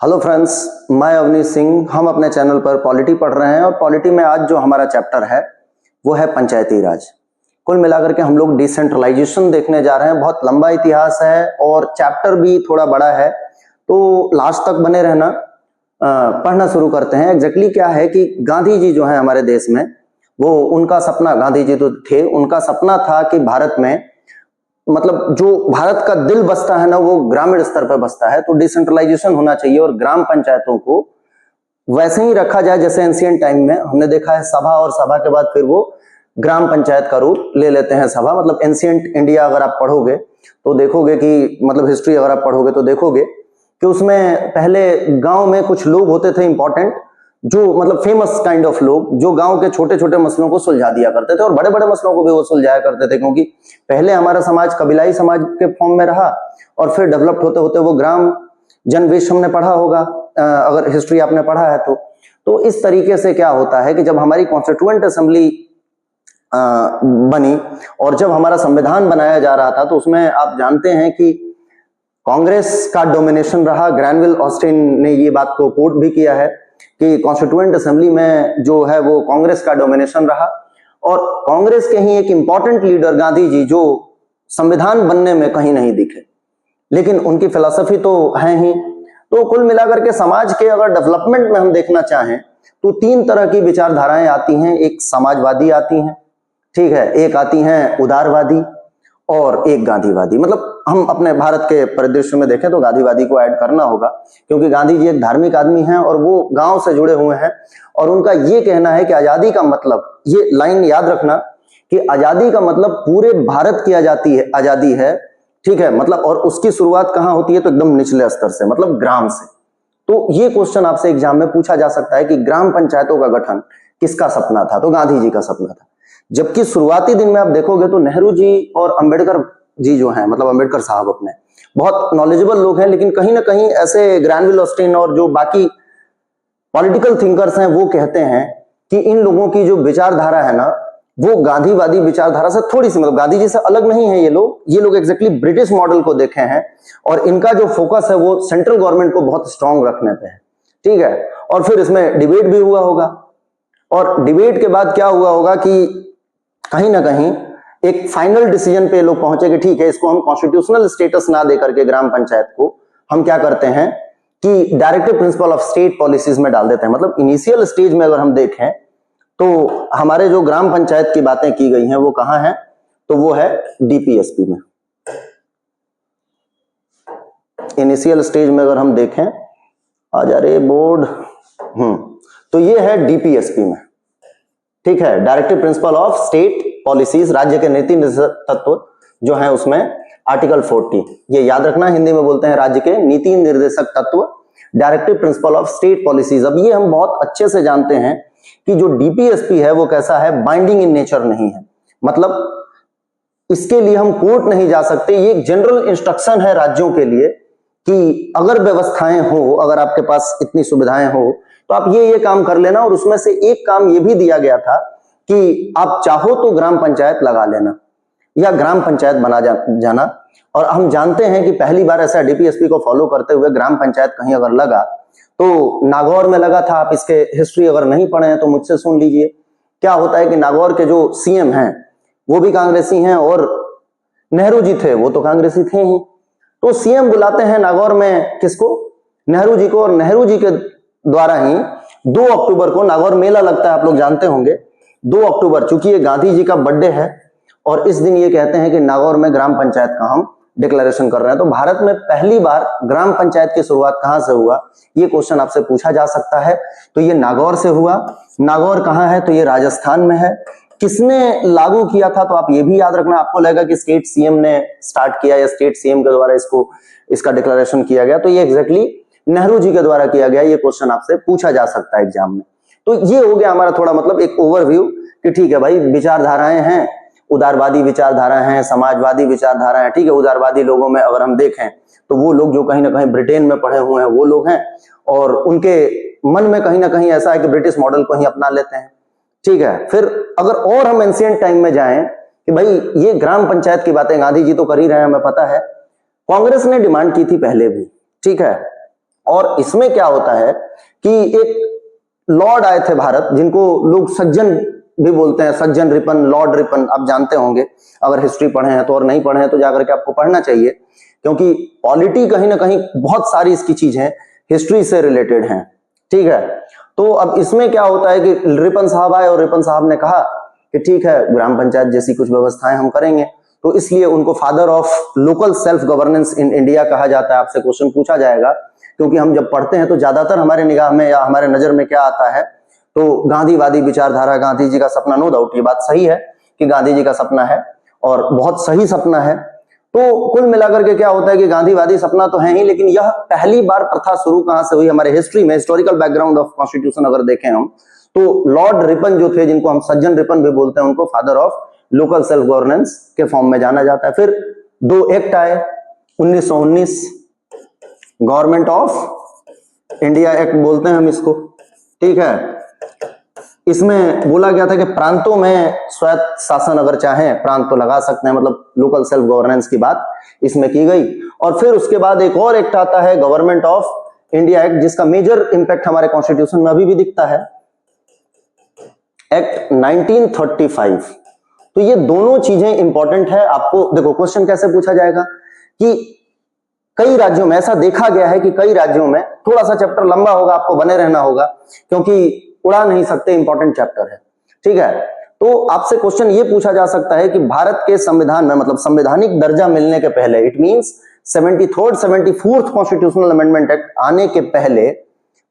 Hello friends, मैं अवनीश सिंह। हम अपने चैनल पर पॉलिटी पढ़ रहे हैं और पॉलिटी में आज जो हमारा चैप्टर है वो है पंचायती राज। कुल मिलाकर के हम लोग डिसेंट्रलाइजेशन देखने जा रहे हैं। बहुत लंबा इतिहास है और चैप्टर भी थोड़ा बड़ा है, तो लास्ट तक बने रहना। पढ़ना शुरू करते हैं। एग्जैक्टली क्या है कि गांधी जी जो है हमारे देश में, वो उनका सपना, गांधी जी तो थे, उनका सपना था कि भारत में मतलब जो भारत का दिल बसता है ना, वो ग्रामीण स्तर पर बसता है। तो डिसेंट्रलाइजेशन होना चाहिए और ग्राम पंचायतों को वैसे ही रखा जाए जैसे एंशिएंट टाइम में हमने देखा है, सभा, और सभा के बाद फिर वो ग्राम पंचायत का रूप ले लेते हैं। सभा मतलब एंशिएंट इंडिया अगर आप पढ़ोगे तो देखोगे कि मतलब हिस्ट्री अगर आप पढ़ोगे तो देखोगे कि उसमें पहले गांव में कुछ लोग होते थे इंपॉर्टेंट, जो मतलब फेमस काइंड ऑफ लोग, जो गांव के छोटे छोटे मसलों को सुलझा दिया करते थे और बड़े बड़े मसलों को भी वो सुलझाया करते थे। क्योंकि पहले हमारा समाज कबीलाई समाज के फॉर्म में रहा और फिर डेवलप्ड होते होते वो ग्राम जनवेश हमने पढ़ा होगा, अगर हिस्ट्री आपने पढ़ा है तो इस तरीके से क्या होता है कि जब हमारी कॉन्स्टिट्यूएंट असेंबली बनी और जब हमारा संविधान बनाया जा रहा था, तो उसमें आप जानते हैं कि कांग्रेस का डोमिनेशन रहा। ग्रैनविल ऑस्टिन ने ये बात को कोट भी किया है कि कॉन्स्टिट्यूएंट असेंबली में जो है वो कांग्रेस का डोमिनेशन रहा और कांग्रेस के ही एक इंपॉर्टेंट लीडर गांधी जी, जो संविधान बनने में कहीं नहीं दिखे, लेकिन उनकी फिलॉसफी तो है ही। तो कुल मिलाकर के समाज के अगर डेवलपमेंट में हम देखना चाहें तो तीन तरह की विचारधाराएं आती हैं। एक समाजवादी आती हैं, ठीक है, एक आती हैं उदारवादी और एक गांधीवादी। मतलब हम अपने भारत के परिदृश्य में देखें तो गांधीवादी को ऐड करना होगा, क्योंकि गांधी जी एक धार्मिक आदमी हैं और वो गांव से जुड़े हुए हैं और उनका ये कहना है कि आजादी का मतलब, ये लाइन याद रखना कि आजादी का मतलब पूरे भारत की आजादी है, ठीक है, मतलब, और उसकी शुरुआत कहां होती है तो एकदम निचले स्तर से, मतलब ग्राम से। तो ये क्वेश्चन आपसे एग्जाम में पूछा जा सकता है कि ग्राम पंचायतों का गठन किसका सपना था? तो गांधी जी का सपना था। जबकि शुरुआती दिन में आप देखोगे तो नेहरू जी और अंबेडकर जी जो हैं, मतलब अंबेडकर साहब अपने बहुत नॉलेजेबल लोग हैं, लेकिन कहीं ना कहीं ऐसे ग्रैनविल ऑस्टिन और जो बाकी पॉलिटिकल थिंकर्स हैं वो कहते हैं कि इन लोगों की जो विचारधारा है ना, वो गांधीवादी विचारधारा से थोड़ी सी, मतलब गांधी जी से अलग नहीं है। ये लोग एग्जैक्टली ब्रिटिश मॉडल को देखे हैं और इनका जो फोकस है वो सेंट्रल गवर्नमेंट को बहुत स्ट्रांग रखने पे है, ठीक है। और फिर इसमें डिबेट भी हुआ होगा और डिबेट के बाद क्या हुआ होगा कि कहीं ना कहीं एक फाइनल डिसीजन पे लोग पहुंचे कि ठीक है, इसको हम कॉन्स्टिट्यूशनल स्टेटस ना देकर के ग्राम पंचायत को हम क्या करते हैं कि directive principle of state policies में डाल देते हैं। मतलब इनिशियल स्टेज में अगर हम देखें तो हमारे जो ग्राम पंचायत की बातें की गई हैं वो कहां है, तो वो है डीपीएसपी में। इनिशियल स्टेज में अगर हम देखें, आ जा रहे बोर्ड, तो ये है डीपीएसपी में, ठीक है, directive principle of state policies, राज्य के नीति निर्देशक तत्व जो है उसमें आर्टिकल 40, ये याद रखना, हिंदी में बोलते हैं राज्य के नीति निर्देशक तत्व, directive principle of state policies. अब ये हम बहुत अच्छे से जानते हैं कि जो डीपीएसपी है वो कैसा है, बाइंडिंग इन नेचर नहीं है। मतलब इसके लिए हम कोर्ट नहीं जा सकते। ये एक जनरल इंस्ट्रक्शन है राज्यों के लिए कि अगर व्यवस्थाएं हो, अगर आपके पास इतनी सुविधाएं हो तो आप ये काम कर लेना। और उसमें से एक काम ये भी दिया गया था कि आप चाहो तो ग्राम पंचायत लगा लेना या ग्राम पंचायत बना जाना। और हम जानते हैं कि पहली बार ऐसा डीपीएसपी को फॉलो करते हुए ग्राम पंचायत कहीं अगर लगा तो नागौर में लगा था। आप इसके हिस्ट्री अगर नहीं पढ़े हैं तो मुझसे सुन लीजिए। क्या होता है कि नागौर के जो सीएम हैं वो भी कांग्रेसी हैं और नेहरू जी थे, वो तो कांग्रेसी थे ही। तो सीएम बुलाते हैं नागौर में किसको, नेहरू जी को, और नेहरू जी के द्वारा ही 2 अक्टूबर को नागौर मेला लगता है, आप लोग जानते होंगे। 2 अक्टूबर, चूंकि ये गांधी जी का बर्थडे है और इस दिन ये कहते हैं कि नागौर में ग्राम पंचायत का हम डिक्लेरेशन कर रहे हैं। तो भारत में पहली बार ग्राम पंचायत की शुरुआत कहां से हुआ, ये क्वेश्चन आपसे पूछा जा सकता है। तो ये नागौर से हुआ। नागौर कहां है, तो ये राजस्थान में है। किसने लागू किया था, तो आप ये भी याद रखना। आपको लगेगा कि स्टेट सीएम ने स्टार्ट किया या स्टेट सीएम के द्वारा इसका डिक्लेरेशन किया गया, तो ये एग्जैक्टली नेहरू जी के द्वारा किया गया। ये क्वेश्चन आपसे पूछा जा सकता है एग्जाम में। तो ये हो गया हमारा थोड़ा मतलब एक ओवरव्यू कि ठीक है भाई, विचारधाराएं हैं, उदारवादी विचारधारा हैं, समाजवादी विचारधारा है, ठीक है। उदारवादी लोगों में अगर हम देखें तो वो लोग जो कहीं ना कहीं ब्रिटेन में पढ़े हुए हैं वो लोग हैं और उनके मन में कहीं ना कहीं ऐसा है कि ब्रिटिश मॉडल को ही अपना लेते हैं, ठीक है। फिर अगर और हम एंशिएंट टाइम में जाएं कि भाई ये ग्राम पंचायत की बातें गांधी जी तो कर ही रहे हैं, हमें पता है। कांग्रेस ने डिमांड की थी पहले भी, ठीक है, और इसमें क्या होता है कि एक लॉर्ड आए थे भारत, जिनको लोग सज्जन भी बोलते हैं, सज्जन रिपन, लॉर्ड रिपन, आप जानते होंगे अगर हिस्ट्री पढ़े हैं तो, और नहीं पढ़े हैं तो जाकर के आपको पढ़ना चाहिए, क्योंकि पॉलिटी कहीं ना कहीं बहुत सारी इसकी चीजें हिस्ट्री से रिलेटेड हैं। ठीक है, तो अब इसमें क्या होता है कि रिपन साहब आए और रिपन साहब ने कहा कि ठीक है, ग्राम पंचायत जैसी कुछ व्यवस्थाएं हम करेंगे, तो इसलिए उनको father of local self governance in India कहा जाता है। आपसे क्वेश्चन पूछा जाएगा, क्योंकि हम जब पढ़ते हैं तो ज्यादातर हमारे निगाह में या हमारे नजर में क्या आता है, तो गांधीवादी विचारधारा, गांधी जी का सपना, नो डाउट ये बात सही है कि गांधी जी का सपना है और बहुत सही सपना है। तो कुल मिलाकर के क्या होता है कि गांधीवादी सपना तो है ही, लेकिन यह पहली बार प्रथा शुरू कहां से हुई हमारे हिस्ट्री में, हिस्टोरिकल बैकग्राउंड ऑफ कॉन्स्टिट्यूशन अगर देखें हम, तो लॉर्ड रिपन जो थे, जिनको हम सज्जन रिपन भी बोलते हैं, उनको father of local self governance के फॉर्म में जाना जाता है। फिर 2 एक्ट आए 1919, गवर्नमेंट ऑफ इंडिया एक्ट बोलते हैं हम इसको। ठीक है, इसमें बोला गया था कि प्रांतों में स्वायत्त शासन अगर चाहें, प्रांत तो लगा सकते हैं, मतलब लोकल सेल्फ गवर्नेंस की बात इसमें की गई। और फिर उसके बाद एक और एक्ट आता है, गवर्नमेंट ऑफ इंडिया एक्ट, जिसका मेजर इंपैक्ट हमारे कॉन्स्टिट्यूशन में अभी भी दिखता है, एक्ट 1935। तो ये दोनों चीजें इंपॉर्टेंट है। आपको देखो क्वेश्चन कैसे पूछा जाएगा कि कई राज्यों में ऐसा देखा गया है कि कई राज्यों में, थोड़ा सा चैप्टर लंबा होगा, आपको बने रहना होगा क्योंकि उड़ा नहीं सकते, इंपॉर्टेंट चैप्टर है। ठीक है, तो आपसे क्वेश्चन ये पूछा जा सकता है कि भारत के संविधान में, मतलब संवैधानिक दर्जा मिलने के पहले, it means 73rd 74th constitutional amendment act आने के पहले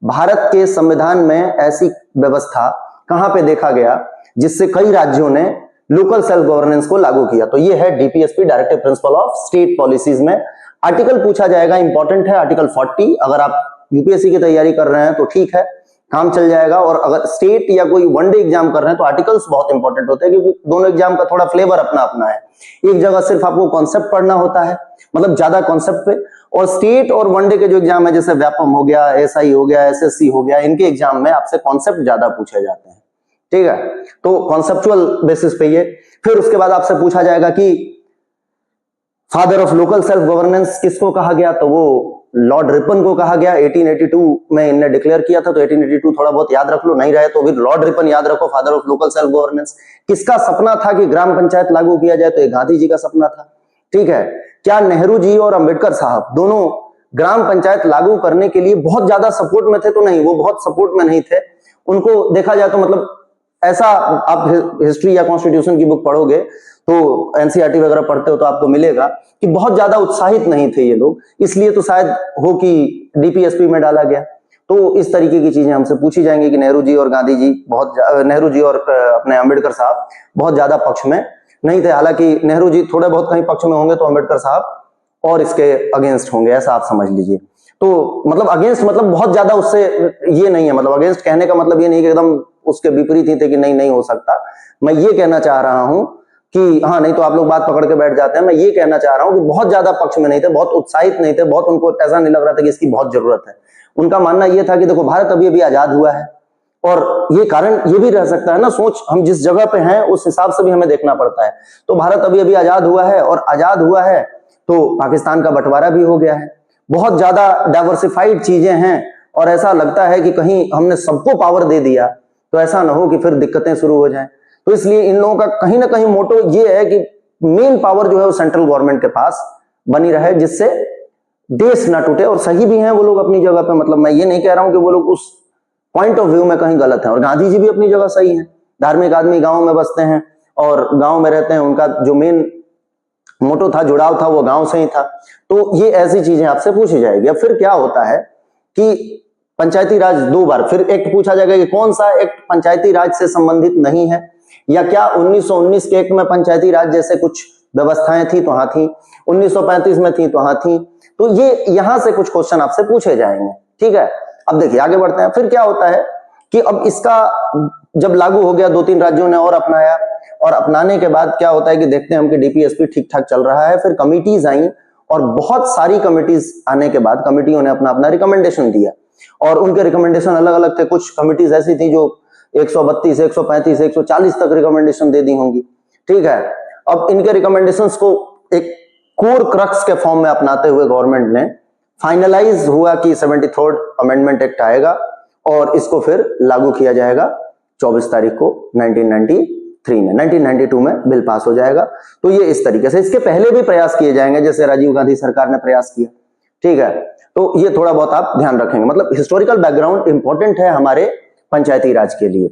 भारत के संविधान में ऐसी व्यवस्था कहां पे देखा गया जिससे कई राज्यों ने लोकल सेल्फ गवर्नेंस को लागू किया? तो ये है DPSP, directive principle of state policies में। आर्टिकल पूछा जाएगा, इंपॉर्टेंट है आर्टिकल 40। अगर आप यूपीएससी की तैयारी कर रहे हैं तो ठीक है, काम चल जाएगा, और अगर स्टेट या कोई वनडे एग्जाम कर रहे हैं तो आर्टिकल्स बहुत इंपॉर्टेंट होते हैं, क्योंकि दोनों एग्जाम का थोड़ा फ्लेवर अपना अपना है। एक जगह सिर्फ आपको कॉन्सेप्ट पढ़ना होता है, मतलब ज्यादा कॉन्सेप्ट पे, और स्टेट और वनडे के जो एग्जाम है, जैसे व्यापम हो गया, एसआई हो गया, एसएससी हो गया, इनके एग्जाम में आपसे कॉन्सेप्ट ज्यादा पूछे जाते हैं। ठीक है, तो कॉन्सेप्चुअल बेसिस पे ये। फिर उसके बाद आपसे पूछा जाएगा कि father of local self governance किसको कहा गया? तो वो लॉर्ड रिपन को कहा गया। 1882 में इनने डिक्लेयर किया था, तो 1882 थोड़ा बहुत याद रख लो, नहीं रहे तो फिर लॉर्ड रिपन याद रखो, father of local self governance. किसका सपना था कि ग्राम पंचायत लागू किया जाए? तो ये गांधी जी का सपना था। ठीक है, क्या नेहरू जी और अंबेडकर साहब दोनों ग्राम पंचायत लागू करने के लिए बहुत ज्यादा सपोर्ट में थे? तो नहीं, वो बहुत सपोर्ट में नहीं थे। उनको देखा जाए तो, मतलब ऐसा, आप हिस्ट्री या कॉन्स्टिट्यूशन की बुक पढ़ोगे तो, एनसीईआरटी वगैरह पढ़ते हो तो आपको मिलेगा कि बहुत ज्यादा उत्साहित नहीं थे ये लोग, इसलिए तो शायद हो कि डीपीएसपी में डाला गया। तो इस तरीके की चीजें हमसे पूछी जाएंगी कि नेहरू जी और गांधी जी नेहरू जी और अपने अंबेडकर साहब बहुत ज्यादा पक्ष में नहीं थे। हालांकि नेहरू जी थोड़े बहुत कहीं पक्ष में होंगे तो अंबेडकर साहब और इसके अगेंस्ट होंगे, ऐसा आप समझ लीजिए। तो मतलब अगेंस्ट मतलब बहुत ज्यादा उससे ये नहीं है, मतलब अगेंस्ट कहने का मतलब ये नहीं कि एकदम उसके विपरीत ही थे कि नहीं नहीं हो सकता। मैं ये कहना चाह रहा हूं कि हाँ, नहीं तो आप लोग बात पकड़ के बैठ जाते हैं। मैं ये कहना चाह रहा हूं कि बहुत ज्यादा पक्ष में नहीं थे, बहुत उत्साहित नहीं थे, बहुत उनको ऐसा नहीं लग रहा था कि इसकी बहुत जरूरत है। उनका मानना यह था कि देखो भारत अभी अभी आजाद हुआ है, और ये कारण ये भी रह सकता है ना, सोच हम जिस जगह पे हैं उस हिसाब से भी हमें देखना पड़ता है। तो भारत अभी अभी आजाद हुआ है, और आजाद हुआ है तो पाकिस्तान का बंटवारा भी हो गया है, बहुत ज्यादा डाइवर्सिफाइड चीजें हैं, और ऐसा लगता है कि कहीं हमने सबको पावर दे दिया तो ऐसा ना हो कि फिर दिक्कतें शुरू हो जाएं। तो इसलिए इन लोगों का कहीं ना कहीं मोटो ये है कि मेन पावर जो है वो सेंट्रल गवर्नमेंट के पास बनी रहे, जिससे देश ना टूटे। और सही भी हैं वो लोग अपनी जगह पे, मतलब मैं ये नहीं कह रहा हूं कि वो लोग उस पॉइंट ऑफ व्यू में कहीं गलत है, और गांधी जी भी अपनी जगह सही है। धार्मिक आदमी गांव में बसते हैं और गांव में रहते हैं, उनका जो मेन मोटो था, जुड़ाव था, वो गांव से ही था। तो ये ऐसी चीजें आपसे पूछी जाएगी। अब फिर क्या होता है कि पंचायती राज 2 बार फिर एक्ट पूछा जाएगा कि कौन सा एक्ट पंचायती राज से संबंधित नहीं है, या क्या 1919 के एक्ट में पंचायती राज जैसे कुछ व्यवस्थाएं थी तो हाँ थी, 1935 में थी तो हाँ थी। तो ये यहां से कुछ क्वेश्चन आपसे पूछे जाएंगे। ठीक है, अब देखिए आगे बढ़ते हैं। फिर क्या होता है कि अब इसका जब लागू हो गया, 2-3 राज्यों ने और अपनाया, और अपनाने के बाद क्या होता है कि देखते हैं हम कि डीपीएसपी ठीक ठाक चल रहा है। फिर कमिटीज आई, और बहुत सारी कमिटीज आने के बाद कमिटियों ने अपना अपना रिकमेंडेशन दिया, और उनके रिकमेंडेशन अलग अलग थे। कुछ कमिटीज ऐसी थी जो 132, 135, 140 तक रिकमेंडेशन दे दी होंगी। ठीक है, अब इनके रिकमेंडेशंस को एक कोर क्रक्स के फॉर्म में अपनाते हुए गवर्नमेंट ने फाइनलाइज हुआ कि 74th अमेंडमेंट एक्ट आएगा और इसको फिर लागू किया जाएगा 24 तारीख को 1993 में। 1992 में बिल पास हो जाएगा। तो ये इस तरीके से, इसके पहले भी प्रयास किए जाएंगे, जैसे राजीव गांधी सरकार ने प्रयास किया, ठीक है। तो ये थोड़ा बहुत आप ध्यान रखेंगे, मतलब हिस्टोरिकल बैकग्राउंड इंपॉर्टेंट है हमारे पंचायती राज के लिए।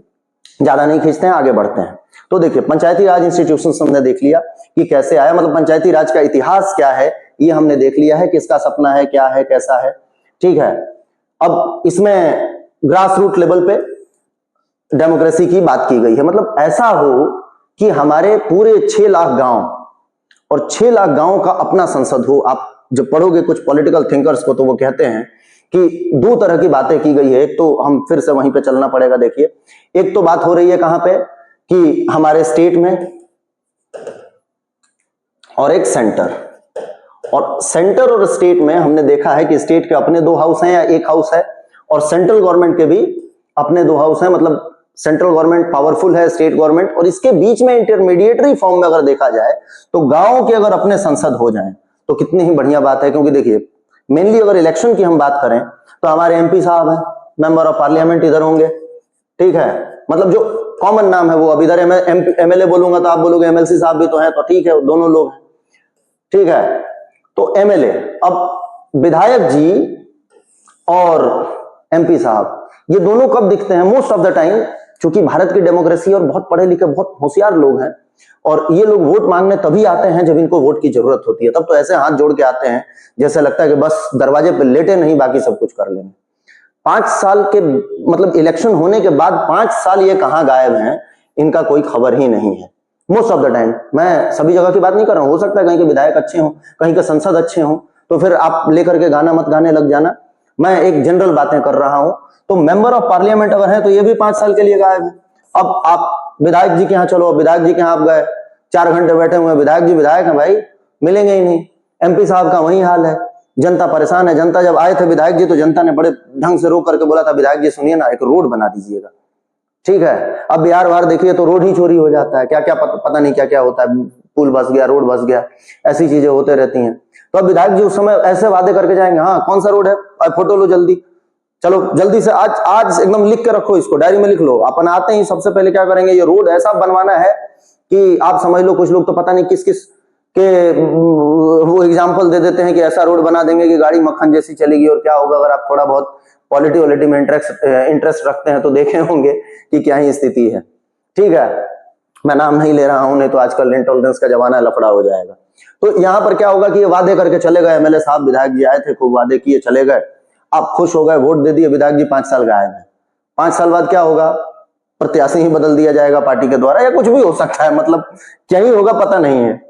ज्यादा नहीं खींचते हैं, आगे बढ़ते हैं। तो देखिए, पंचायती राज इंस्टीट्यूशंस हमने देख लिया कि कैसे आया, मतलब पंचायती राज का इतिहास क्या है ये हमने देख लिया है, किसका सपना है, क्या है, कैसा है, ठीक है। अब इसमें ग्रास रूट लेवल पे डेमोक्रेसी की बात की गई है, मतलब ऐसा हो कि हमारे पूरे 6 लाख गांव और 6 लाख गांव का अपना संसद हो। आप जब पढ़ोगे कुछ पॉलिटिकल थिंकर्स को तो वो कहते हैं कि 2 तरह की बातें की गई है। एक तो हम फिर से वहीं पे चलना पड़ेगा, देखिए, एक तो बात हो रही है कहां पे कि हमारे स्टेट में, और एक सेंटर। और सेंटर और स्टेट में हमने देखा है कि स्टेट के अपने 2 हाउस हैं या 1 हाउस है, और सेंट्रल गवर्नमेंट के भी अपने 2 हाउस हैं, मतलब सेंट्रल गवर्नमेंट पावरफुल है, स्टेट गवर्नमेंट, और इसके बीच में इंटरमीडिएटरी फॉर्म में अगर देखा जाए तो गांव के अगर अपने संसद हो जाएं तो कितनी ही बढ़िया बात है। क्योंकि देखिए, मेनली अगर इलेक्शन की हम बात करें तो हमारे एमपी साहब हैं, मेंबर ऑफ पार्लियामेंट इधर होंगे, ठीक है, मतलब जो कॉमन नाम है वो, अब इधर एमएलए बोलूंगा तो आप बोलोगे एमएलसी साहब भी तो हैं, तो ठीक है, दोनों लोग हैं, ठीक है। तो एमएलए, अब विधायक जी और एमपी साहब, ये दोनों कब दिखते हैं? मोस्ट ऑफ द टाइम, क्योंकि भारत की डेमोक्रेसी और बहुत पढ़े लिखे, बहुत होशियार लोग हैं, और ये लोग वोट मांगने तभी आते हैं जब इनको वोट की जरूरत होती है। तब तो ऐसे हाथ जोड़ के आते हैं जैसे लगता है कि बस दरवाजे पे लेटे नहीं, बाकी सब कुछ कर लेंगे। 5 साल के, मतलब इलेक्शन होने के बाद 5 साल ये कहां गायब हैं, इनका कोई खबर ही नहीं है मोस्ट ऑफ द टाइम। मैं सभी जगह की बात नहीं कर रहा हूं, हो सकता है कहीं के विधायक अच्छे हों, कहीं के संसद अच्छे हों, तो फिर आप लेकर के गाना मत गाने लग जाना। मैं एक जनरल बातें कर रहा हूं। तो मेंबर ऑफ पार्लियामेंट अगर है तो ये भी 5 साल के लिए गायब है। अब आप विधायक जी के यहाँ चलो, विधायक जी के यहाँ आप गए, 4 घंटे बैठे हुए, विधायक जी विधायक हैं भाई, मिलेंगे ही नहीं। एमपी साहब का वही हाल है, जनता परेशान है। जनता जब आए थे विधायक जी तो जनता ने बड़े ढंग से रोक करके बोला था, विधायक जी सुनिए ना, एक रोड बना दीजिएगा, ठीक है। अब बिहार बाहर देखिए तो रोड ही चोरी हो जाता है, क्या क्या पता नहीं क्या क्या होता है, पुल बस गया, रोड बस गया, ऐसी चीजें होते रहती हैं। तो अब विधायक जी उस समय ऐसे वादे करके जाएंगे, हाँ कौन सा रोड है, फोटो लो जल्दी, चलो जल्दी से, आज एकदम लिख के रखो, इसको डायरी में लिख लो। अपन आते ही सबसे पहले क्या करेंगे, ये रोड ऐसा बनवाना है कि आप समझ लो, कुछ लोग तो पता नहीं किस किस के वो एग्जाम्पल दे देते हैं कि ऐसा रोड बना देंगे कि गाड़ी मक्खन जैसी चलेगी। और क्या होगा, अगर आप थोड़ा बहुत पॉलिटी में इंटरेस्ट रखते हैं तो देखे होंगे कि क्या ही स्थिति है, ठीक है। मैं नाम नहीं ले रहा हूं, नहीं तो आजकल इंटॉलरेंस का जमाना, लफड़ा हो जाएगा। तो यहाँ पर क्या होगा कि ये वादे करके चले गए, एमएलए साहब विधायक जी आए थे, खूब वादे किए, चले गए, आप खुश हो गए, वोट दे दिए, विधायक जी 5 साल गायब है। 5 साल बाद क्या होगा, प्रत्याशी ही बदल दिया जाएगा पार्टी के द्वारा, या कुछ भी हो सकता है, मतलब क्या ही होगा पता नहीं है।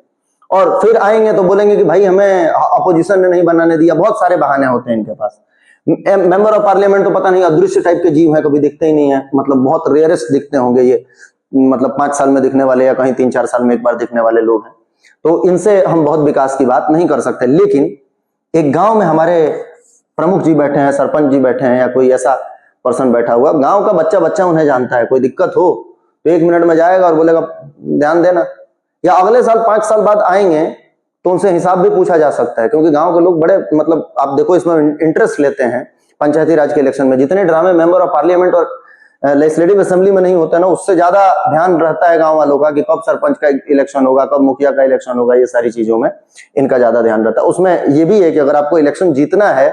और फिर आएंगे तो बोलेंगे कि भाई हमें अपोजिशन ने नहीं बनाने दिया, बहुत सारे बहाने होते हैं इनके पास। मेंबर ऑफ पार्लियामेंट तो पता नहीं अदृश्य टाइप के जीव है, कभी दिखते ही नहीं है, मतलब बहुत रेयरेस्ट दिखते होंगे ये, मतलब 5 साल में दिखने वाले या कहीं 3-4 साल में एक बार दिखने वाले लोग हैं। तो इनसे हम बहुत विकास की बात नहीं कर सकते। लेकिन एक गांव में हमारे प्रमुख जी बैठे हैं, सरपंच जी बैठे हैं, या कोई ऐसा पर्सन बैठा हुआ, गांव का बच्चा बच्चा उन्हें जानता है, कोई दिक्कत हो तो 1 मिनट में जाएगा और बोलेगा ध्यान देना, या अगले साल 5 साल बाद आएंगे तो उनसे हिसाब भी पूछा जा सकता है। क्योंकि गांव के लोग बड़े, मतलब आप देखो, इसमें इंटरेस्ट लेते हैं पंचायती राज के इलेक्शन में। जितने ड्रामे मेंबर ऑफ पार्लियामेंट और लेजिस्लेटिव असेंबली में नहीं होता ना, उससे ज्यादा ध्यान रहता है गांव वालों का कि कब सरपंच का इलेक्शन होगा, कब मुखिया का इलेक्शन होगा, ये सारी चीजों में इनका ज्यादा ध्यान रहता है। उसमें ये भी है कि अगर आपको इलेक्शन जीतना है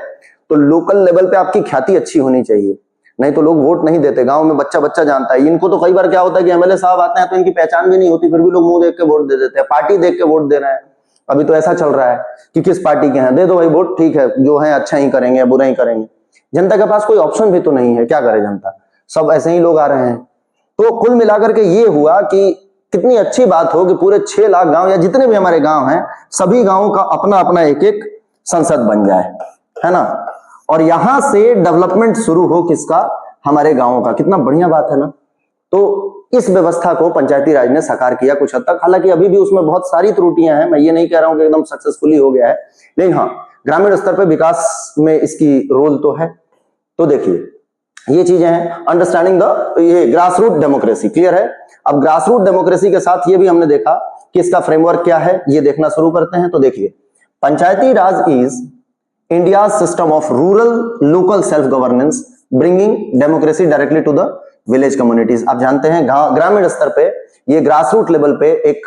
तो लोकल लेवल पे आपकी ख्याति अच्छी होनी चाहिए, नहीं तो लोग वोट नहीं देते। गांव में बच्चा बच्चा जानता है। इनको तो कई बार क्या होता है कि एमएलए साहब आते हैं तो इनकी पहचान भी नहीं होती, फिर भी लोग मुंह देख के वोट दे देते हैं, पार्टी देख के वोट दे रहे हैं। अभी तो ऐसा चल रहा है कि किस पार्टी के हैं, दे दो भाई वोट, ठीक है, जो है अच्छा ही करेंगे या बुरा ही करेंगे। जनता के पास कोई ऑप्शन भी तो नहीं है, क्या करे जनता, सब ऐसे ही लोग आ रहे हैं। तो कुल मिलाकर के ये हुआ कि कितनी अच्छी बात हो कि पूरे 6 लाख गांव या जितने भी हमारे गांव हैं, सभी गांवों का अपना अपना एक एक संसद बन जाए, है ना। और यहां से डेवलपमेंट शुरू हो किसका, हमारे गांवों का। कितना बढ़िया बात है ना। तो इस व्यवस्था को पंचायती राज ने साकार किया कुछ हद तक, हालांकि अभी भी उसमें बहुत सारी त्रुटियां हैं। मैं ये नहीं कह रहा हूं कि एकदम सक्सेसफुली हो गया है, लेकिन हाँ, ग्रामीण स्तर पर विकास में इसकी रोल तो है। तो देखिए ये चीजें हैं, अंडरस्टैंडिंग द ये ग्रास रूट डेमोक्रेसी, क्लियर है। अब ग्रास रूट डेमोक्रेसी के साथ ये भी हमने देखा कि इसका फ्रेमवर्क क्या है, ये देखना शुरू करते हैं। तो देखिए, Panchayati Raj is India system of rural local self governance bringing democracy directly to the village communities. आप जानते हैं ग्रामीण स्तर पे, ये ग्रास रूट लेवल पे एक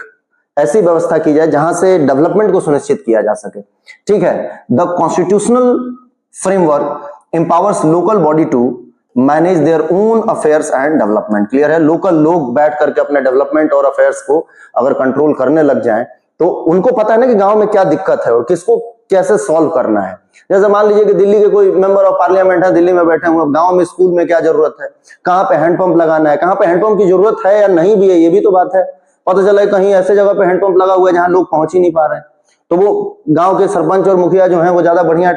ऐसी व्यवस्था की जाए जहां से डेवलपमेंट को सुनिश्चित किया जा सके। ठीक है, the constitutional framework empowers local body to manage their own affairs and development. Clear है, लोकल लोग बैठ करके अपने डेवलपमेंट और अफेयर्स को अगर कंट्रोल करने लग जाएं तो उनको पता है ना कि गांव में क्या दिक्कत है और किसको कैसे सॉल्व करना है। जैसे मान लीजिए कि दिल्ली के कोई मेंबर ऑफ पार्लियामेंट है, दिल्ली में बैठे हुए, गांव में स्कूल में क्या जरूरत है, कहां पे हैंडपंप लगाना है, कहां पे हैंडपंप की जरूरत है या नहीं भी है, ये भी तो बात है। पता चला कहीं ऐसे जगह पे हैंडपंप लगा हुआ है जहां लोग पहुंच ही नहीं पा रहे हैं, तो वो गांव के सरपंच और मुखिया जो है वो ज्यादा बढ़िया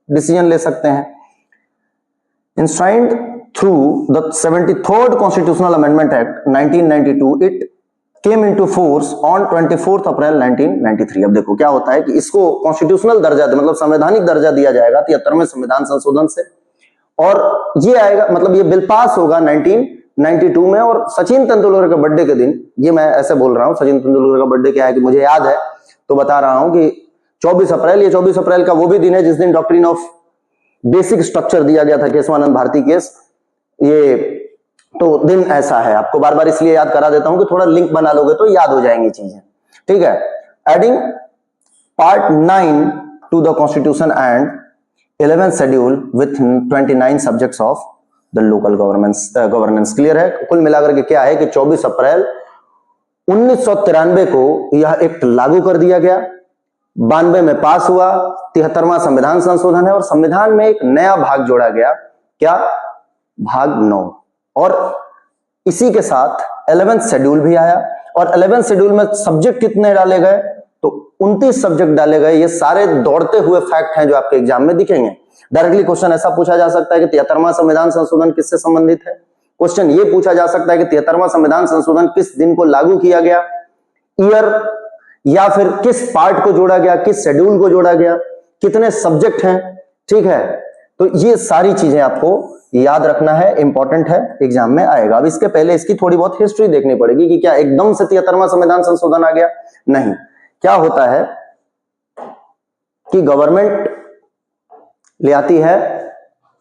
डिसीजन ले सकते हैं। Enshrined through the 73rd Constitutional Amendment Act 1992, it came into force on 24th अप्रैल 1993। अब देखो क्या होता है कि इसको कॉन्स्टिट्यूशनल दर्जा मतलब संवैधानिक दर्जा दिया जाएगा 73वें संविधान संशोधन से, और ये आएगा मतलब ये बिल पास होगा 1992 में। और सचिन तेंदुलकर के बर्थडे के दिन, ये मैं ऐसे बोल रहा हूं, सचिन तेंदुलकर का बर्थडे क्या है कि मुझे याद है तो बता रहा हूं कि 24 अप्रैल, ये 24 अप्रैल का वो भी दिन है जिस दिन डॉक्ट्रिन ऑफ बेसिक स्ट्रक्चर दिया गया था, केशवानंद भारती केस। ये तो दिन ऐसा है, आपको बार बार इसलिए याद करा देता हूं कि थोड़ा लिंक बना लोगे तो याद हो जाएंगी चीजें। ठीक है, adding part 9 to the constitution and 11th schedule with 29 subjects of the local governance. Clear है, कुल मिलाकर के क्या है कि 24 अप्रैल 1993 को यह एक्ट लागू कर दिया गया, 92 में पास हुआ, 73वां संविधान संशोधन है और संविधान में एक नया भाग जोड़ा गया, क्या, भाग 9। और इसी के साथ 11th शेड्यूल भी आया और 11th शेड्यूल में सब्जेक्ट कितने डाले गए, तो 29 सब्जेक्ट डाले गए। ये सारे दौड़ते हुए फैक्ट हैं जो आपके एग्जाम में दिखेंगे। डायरेक्टली क्वेश्चन ऐसा पूछा जा सकता है कि 73वां संविधान संशोधन किससे संबंधित है। क्वेश्चन ये पूछा जा सकता है कि 73वां संविधान संशोधन किस दिन को लागू किया गया, ईयर, या फिर किस पार्ट को जोड़ा गया, किस शेड्यूल को जोड़ा गया, कितने सब्जेक्ट हैं। ठीक है, तो ये सारी चीजें आपको याद रखना है, इंपॉर्टेंट है, एग्जाम में आएगा। अब इसके पहले इसकी थोड़ी बहुत हिस्ट्री देखनी पड़ेगी कि क्या एकदम से 73वां संविधान संशोधन आ गया, नहीं। क्या होता है कि गवर्नमेंट ले आती है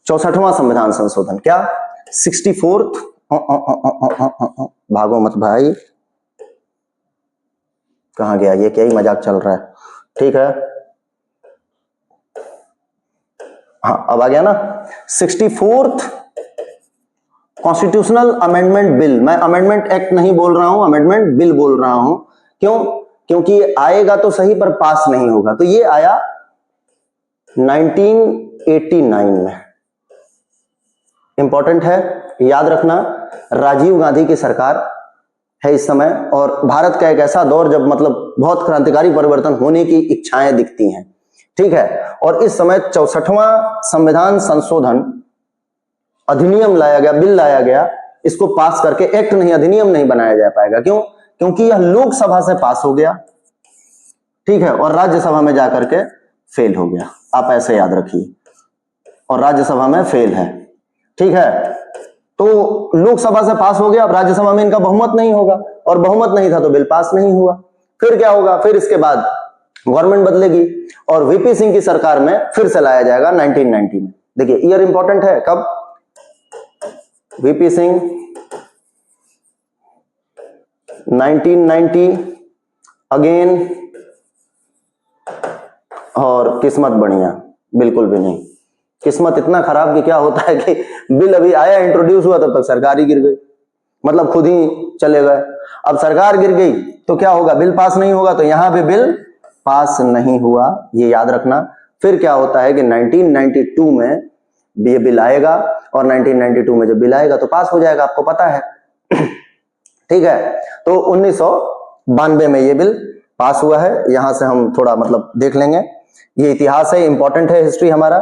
64वां संविधान संशोधन, क्या 64th, भागो मत भाई, कहां गया ये, क्या ही मजाक चल रहा है। ठीक है, हाँ अब आ गया ना, 64th कॉन्स्टिट्यूशनल अमेंडमेंट बिल। मैं अमेंडमेंट एक्ट नहीं बोल रहा हूं, अमेंडमेंट बिल बोल रहा हूं। क्यों? क्योंकि ये आएगा तो सही पर पास नहीं होगा। तो ये आया 1989 में, इंपॉर्टेंट है, याद रखना। राजीव गांधी की सरकार है इस समय और भारत का एक ऐसा दौर जब मतलब बहुत क्रांतिकारी परिवर्तन होने की इच्छाएं दिखती हैं। ठीक है, और इस समय 64वां संविधान संशोधन अधिनियम लाया गया, बिल लाया गया। इसको पास करके, एक्ट नहीं अधिनियम नहीं बनाया जा पाएगा। क्यों? क्योंकि यह लोकसभा से पास हो गया, ठीक है, और राज्यसभा में जाकर के फेल हो गया। आप ऐसे याद रखिए, और राज्यसभा में फेल है। ठीक है, तो लोकसभा से पास हो गया, अब राज्यसभा में इनका बहुमत नहीं होगा, और बहुमत नहीं था तो बिल पास नहीं हुआ। फिर क्या होगा? फिर इसके बाद गवर्नमेंट बदलेगी और वीपी सिंह की सरकार में फिर से लाया जाएगा 1990 में। देखिए ईयर इंपॉर्टेंट है, कब? वीपी सिंह 1990 अगेन, और किस्मत बढ़िया बिल्कुल भी नहीं। किस्मत इतना खराब कि क्या होता है कि बिल अभी आया, इंट्रोड्यूस हुआ, तब तक सरकार ही गिर गई, मतलब खुद ही चले गए। अब सरकार गिर गई तो क्या होगा? बिल पास नहीं होगा, तो यहां भी बिल पास नहीं हुआ, ये याद रखना। फिर क्या होता है कि 1992 में ये बिल आएगा, और 1992 में जब बिल आएगा तो पास हो जाएगा, आपको पता है। ठीक है, तो 1992 में ये बिल पास हुआ है। यहां से हम थोड़ा मतलब देख लेंगे, ये इतिहास है, इंपॉर्टेंट है हिस्ट्री हमारा,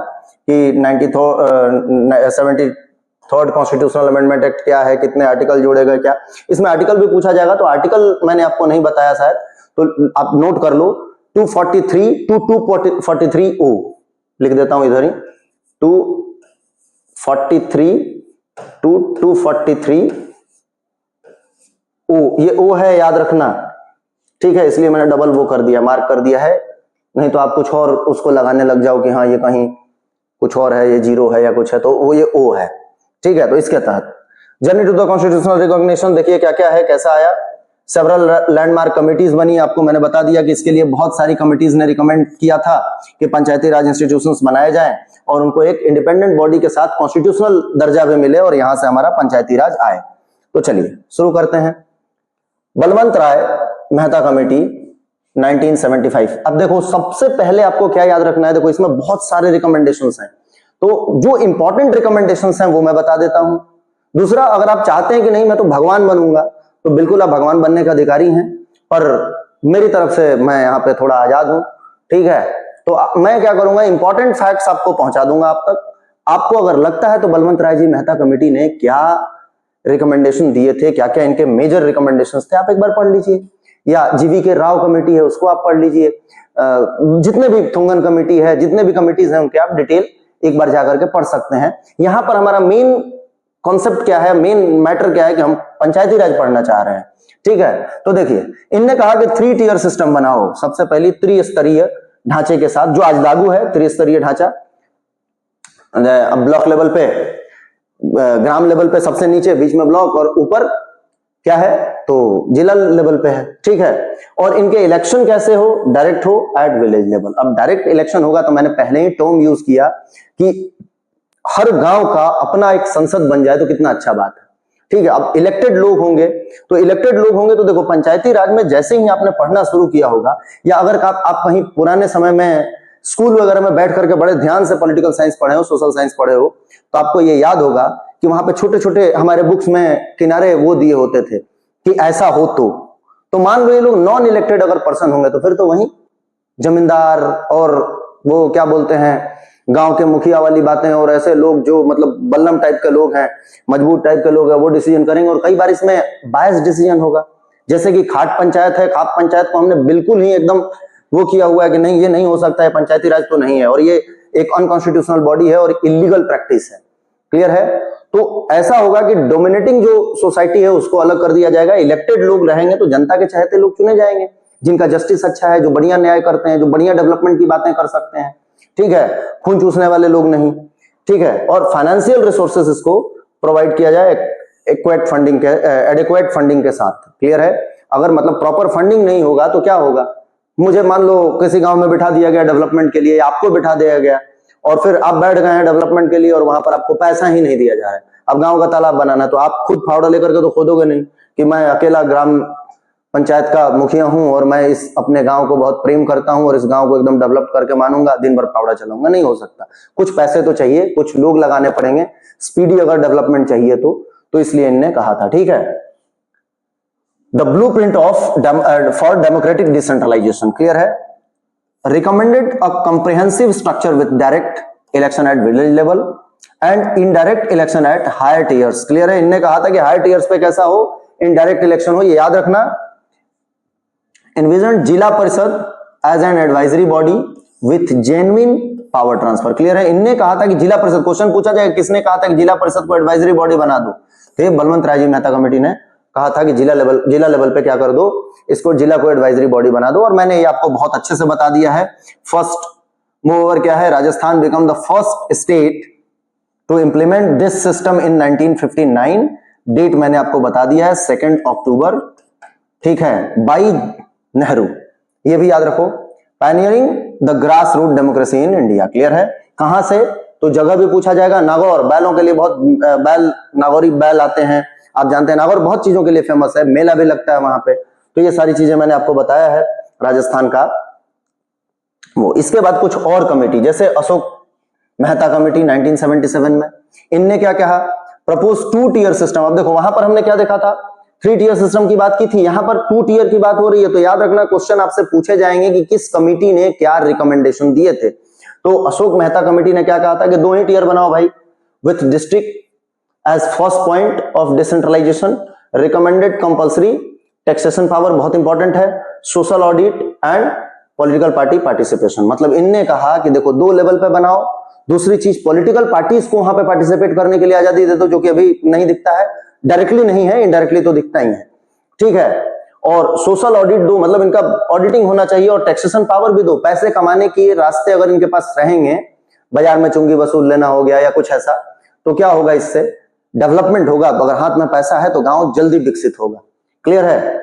कि 73rd कॉन्स्टिट्यूशनल अमेंडमेंट एक्ट क्या है, कितने आर्टिकल जोड़े गए, क्या इसमें आर्टिकल भी पूछा जाएगा। तो आर्टिकल मैंने आपको नहीं बताया शायद, तो आप नोट कर लो, 243 to 243O लिख देता हूं इधर ही, 243 to 243O, ये O है, याद रखना। ठीक है, इसलिए मैंने डबल वो कर दिया, मार्क कर दिया है, नहीं तो आप कुछ और उसको लगाने लग जाओ कि हाँ ये कहीं कुछ और है, ये 0 है या कुछ है, तो वो ये O है, ठीक है। तो इसके तहत journey to the constitutional recognition देखिए क्या क्या है, कैसा आया। सेवरल लैंडमार्क कमिटीज बनी, आपको मैंने बता दिया कि इसके लिए बहुत सारी कमिटीज ने रिकमेंड किया था कि पंचायती राज इंस्टीट्यूशंस बनाए जाएं और उनको एक इंडिपेंडेंट बॉडी के साथ कॉन्स्टिट्यूशनल दर्जा भी मिले और यहां से हमारा पंचायती राज आए। तो चलिए शुरू करते हैं। बलवंत राय मेहता कमेटी 1975। अब देखो सबसे पहले आपको क्या याद रखना है, देखो इसमें बहुत सारे रिकमेंडेशंस हैं, तो जो इंपॉर्टेंट रिकमेंडेशंस हैं वो मैं बता देता हूं। दूसरा, अगर आप चाहते हैं कि नहीं मैं तो भगवान बनूंगा, तो बिल्कुल आप भगवान बनने का अधिकारी हैं, पर मेरी तरफ से मैं यहाँ पे थोड़ा आजाद हूं, ठीक है। तो मैं क्या करूंगा, इंपॉर्टेंट फैक्ट्स आपको पहुंचा दूंगा आप तक। आपको अगर लगता है तो बलवंत राय जी मेहता कमेटी ने क्या रिकमेंडेशन दिए थे, क्या क्या इनके मेजर रिकमेंडेशंस थे, आप एक बार पढ़ लीजिए। या जीवी के राव कमेटी है उसको आप पढ़ लीजिए, जितने भी थुंगन कमेटी है, जितने भी कमिटीज हैं उनके आप डिटेल एक बार जाकर के पढ़ सकते हैं। यहां पर हमारा मेन कॉन्सेप्ट क्या है, मेन मैटर क्या है कि हम पंचायती राज पढ़ना चाह रहे हैं, ठीक है। तो देखिए इनने कहा कि 3 टियर सिस्टम बनाओ, सबसे पहली त्रिस्तरीय ढांचे के साथ, जो आज लागू है त्रिस्तरीय ढांचा। ब्लॉक लेवल पे, ग्राम लेवल पे सबसे नीचे, बीच में ब्लॉक और ऊपर क्या है तो जिला लेवल पे है, ठीक है। और इनके इलेक्शन कैसे हो, डायरेक्ट हो एट विलेज लेवल। अब डायरेक्ट इलेक्शन होगा तो मैंने पहले ही टर्म यूज किया कि हर गांव का अपना एक संसद बन जाए तो कितना अच्छा बात है, ठीक है। अब इलेक्टेड लोग होंगे तो देखो पंचायती राज में जैसे ही आपने पढ़ना शुरू किया होगा, या अगर आप कहीं पुराने समय में स्कूल वगैरह में बैठ करके बड़े ध्यान से पॉलिटिकल साइंस पढ़े हो, सोशल साइंस पढ़े हो, तो आपको ये याद होगा कि वहां पे छोटे छोटे हमारे बुक्स में किनारे वो दिए होते थे कि ऐसा हो तो मान लो ये लोग नॉन इलेक्टेड अगर पर्सन होंगे तो फिर तो वही जमींदार और वो क्या बोलते हैं गांव के मुखिया वाली बातें, और ऐसे लोग जो मतलब बल्लम टाइप के लोग हैं, मजबूत टाइप के लोग हैं, वो डिसीजन करेंगे। और कई बार इसमें बायस डिसीजन होगा, जैसे कि खाट पंचायत है, खाप पंचायत को हमने बिल्कुल ही एकदम वो किया हुआ है कि नहीं ये नहीं हो सकता है, पंचायती राज तो नहीं है, और ये एक अनकॉन्स्टिट्यूशनल बॉडी है और इलीगल प्रैक्टिस है, क्लियर है। तो ऐसा होगा कि डोमिनेटिंग जो सोसाइटी है उसको अलग कर दिया जाएगा, इलेक्टेड लोग रहेंगे तो जनता के चाहते लोग चुने जाएंगे, जिनका जस्टिस अच्छा है, जो बढ़िया न्याय करते हैं, जो बढ़िया डेवलपमेंट की बातें कर सकते हैं, ठीक है, खून चूसने वाले लोग नहीं, ठीक है। और फाइनेंशियल रिसोर्सेस इसको प्रोवाइड किया जाए एडक्वेट फंडिंग के साथ, क्लियर है। अगर मतलब प्रॉपर फंडिंग नहीं होगा तो क्या होगा, मुझे मान लो किसी गांव में बिठा दिया गया डेवलपमेंट के लिए, आपको बिठा दिया गया और फिर आप बैठ गए हैं डेवलपमेंट के लिए और वहां पर आपको पैसा ही नहीं दिया जा रहा है। अब गांव का तालाब बनाना तो आप खुद फावड़ा लेकर के तो खोदोगे नहीं कि मैं अकेला ग्राम पंचायत का मुखिया हूं और मैं इस अपने गांव को बहुत प्रेम करता हूं और इस गांव को एकदम डेवलप करके मानूंगा, दिन भर फावड़ा चलाऊंगा, नहीं हो सकता। कुछ पैसे तो चाहिए, कुछ लोग लगाने पड़ेंगे, स्पीडी अगर डेवलपमेंट चाहिए तो इसलिए इनने कहा था, ठीक है। The blueprint for democratic decentralisation, clear है। recommended a comprehensive structure with direct election at village level and indirect election at higher tiers, clear है। इनने कहा था कि हायर टीयर्स पे कैसा हो, इनडायरेक्ट इलेक्शन हो, ये याद रखना। envisioned जिला परिषद as an advisory body with genuine power transfer, clear है। इनने कहा था कि जिला परिषद, क्वेश्चन पूछा जाएगा किसने कहा था कि जिला परिषद को एडवाइजरी बॉडी बना दो, तो ये बलवंत राय जी मेहता कमेटी ने कहा था कि जिला लेवल पे क्या कर दो, इसको जिला को एडवाइजरी बॉडी बना दो। और मैंने ये आपको बहुत अच्छे से बता दिया है। फर्स्ट मूवर क्या है, Rajasthan become the first state to implement this system in 1959। Date मैंने आपको बता दिया है 2 अक्टूबर, ठीक है, बाई नेहरू, ये भी याद रखो। Pioneering the grass root democracy in India, clear है। कहां से, तो जगह भी पूछा जाएगा। नागौर, बैलों के लिए बहुत नागौरी बैल आते हैं, आप जानते हैं नागौर बहुत चीजों के लिए फेमस है, मेला भी लगता है वहां पे, तो ये सारी चीजें मैंने आपको बताया है राजस्थान का वो। इसके बाद कुछ और कमेटी, जैसे अशोक मेहता कमेटी 1977 में, इनने क्या कहा, प्रपोज 2 टियर सिस्टम। अब देखो वहां पर हमने क्या देखा था, 3 टियर सिस्टम की बात की थी, यहां पर 2 टियर की बात हो रही है। तो याद रखना क्वेश्चन आपसे पूछे जाएंगे कि किस कमेटी ने क्या रिकमेंडेशन दिए थे। तो अशोक मेहता कमेटी ने क्या कहा था कि 2 ही टियर बनाओ भाई, with district as first point of decentralisation, recommended compulsory taxation power, बहुत इंपॉर्टेंट है, social audit and political party participation. मतलब इनने कहा कि देखो 2 लेवल पे बनाओ। दूसरी चीज, पॉलिटिकल पार्टीज को वहां पे पार्टिसिपेट करने के लिए आजादी दे दो, जो कि अभी नहीं दिखता है, डायरेक्टली नहीं है, इनडायरेक्टली तो दिखता ही है, ठीक है। और सोशल ऑडिट दो, मतलब इनका ऑडिटिंग होना चाहिए, और टैक्सेशन पावर भी दो। पैसे कमाने के रास्ते अगर इनके पास रहेंगे, बाजार में चुंगी वसूल लेना हो गया या कुछ ऐसा, तो क्या होगा, इससे डेवलपमेंट होगा। अगर हाथ में पैसा है तो गांव जल्दी विकसित होगा। क्लियर है।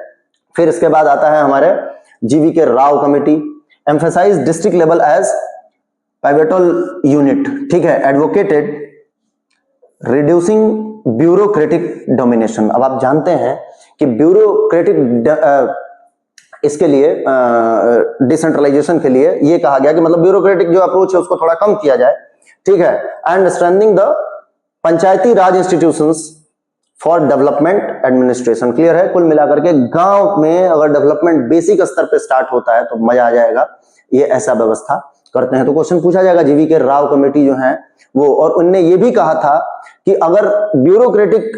फिर इसके बाद आता है हमारे G V K Rao committee, emphasize district level as pivotal unit, ठीक है, एडवोकेटेड रिड्यूसिंग ब्यूरोक्रेटिक डोमिनेशन। अब आप जानते हैं कि ब्यूरोक्रेटिक इसके लिए डिसेंट्रलाइजेशन के लिए ये कहा गया कि मतलब ब्यूरोक्रेटिक जो अप्रोच है उसको थोड़ा कम किया जाए, ठीक है, and strengthening the panchayati raj institutions for development administration. Clear है। कुल मिलाकर के गांव में अगर डेवलपमेंट बेसिक स्तर पे स्टार्ट होता है तो मजा आ जाएगा, ये ऐसा व्यवस्था करते हैं। तो क्वेश्चन पूछा जाएगा जीवी के राव कमेटी जो है वो, और उनने ये भी कहा था कि अगर ब्यूरोक्रेटिक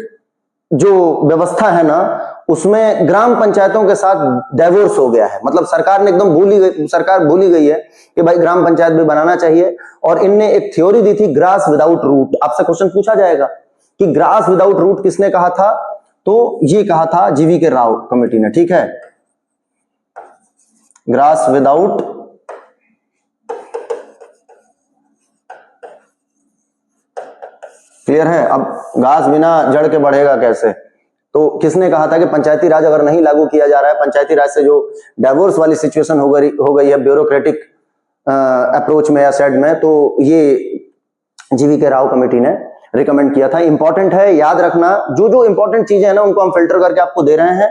जो व्यवस्था है ना उसमें ग्राम पंचायतों के साथ डाइवोर्स हो गया है, मतलब सरकार ने एकदम सरकार भूल ही गई है कि भाई ग्राम पंचायत भी बनाना चाहिए। और इनने एक थ्योरी दी थी, ग्रास विदाउट रूट। आपसे क्वेश्चन पूछा जाएगा कि ग्रास विदाउट रूट किसने कहा था, तो ये कहा था जीवी के राव कमेटी ने, ठीक है, ग्रास विदाउट क्लियर है। अब घास बिना जड़ के बढ़ेगा कैसे, तो किसने कहा था कि पंचायती राज अगर नहीं लागू किया जा रहा है, पंचायती राज से जो डाइवोर्स वाली सिचुएशन हो गई है ब्यूरोक्रेटिक अप्रोच में या सेड में, तो ये जीवी के राव कमेटी ने रिकमेंड किया था। इंपॉर्टेंट है, याद रखना, जो जो इंपॉर्टेंट चीजें हैं ना उनको हम फिल्टर करके आपको दे रहे हैं।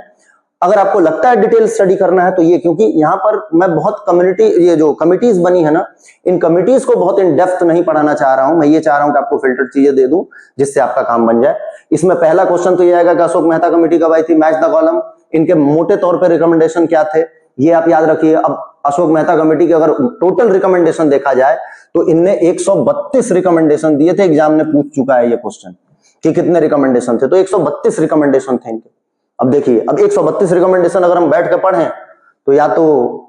अगर आपको लगता है डिटेल स्टडी करना है तो ये, क्योंकि यहाँ पर मैं बहुत ये जो कमिटीज बनी है ना, इन कमिटीज को बहुत इन डेप्थ नहीं पढ़ाना चाह रहा हूं। मैं ये चाह रहा हूं कि आपको फिल्टर्ड चीजें दे दूं जिससे आपका काम बन जाए। इसमें पहला क्वेश्चन तो ये आएगा कि अशोक मेहता कमेटी कब आई थी, मैच द कॉलम। इनके मोटे तौर पर रिकमेंडेशन क्या थे ये आप याद रखिए। अब अशोक मेहता कमेटी के अगर टोटल रिकमेंडेशन देखा जाए तो इनने 132 रिकमेंडेशन दिए थे। एग्जाम ने पूछ चुका है ये क्वेश्चन कि कितने रिकमेंडेशन थे, तो 132 रिकमेंडेशन थे इनके। अब देखिए, अब 132 रिकमेंडेशन अगर हम बैठ कर पढ़ें तो या तो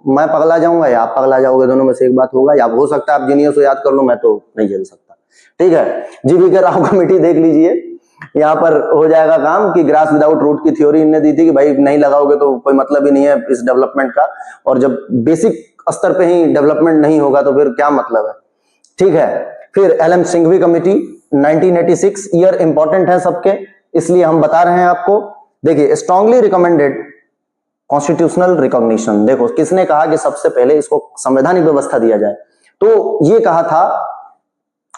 मैं पगला जाऊंगा या आप पगला जाओगे, दोनों में से एक बात होगा। या हो सकता है आप जीनियस को याद कर लो, मैं तो नहीं झेल सकता, ठीक है। जीवी के राव कमेटी देख लीजिए, यहाँ पर हो जाएगा काम कि ग्रास विदाउट रूट की थ्योरी इनने दी थी कि भाई नहीं लगाओगे तो कोई मतलब ही नहीं है इस डेवलपमेंट का, और जब बेसिक स्तर पे ही डेवलपमेंट नहीं होगा तो फिर क्या मतलब है, ठीक है। फिर LM Singhvi committee 1986, year important है सबके इसलिए हम बता रहे हैं आपको। देखिए, स्ट्रांगली रिकमेंडेड कॉन्स्टिट्यूशनल रिकॉग्निशन। देखो किसने कहा कि सबसे पहले इसको संवैधानिक व्यवस्था दिया जाए, तो ये कहा था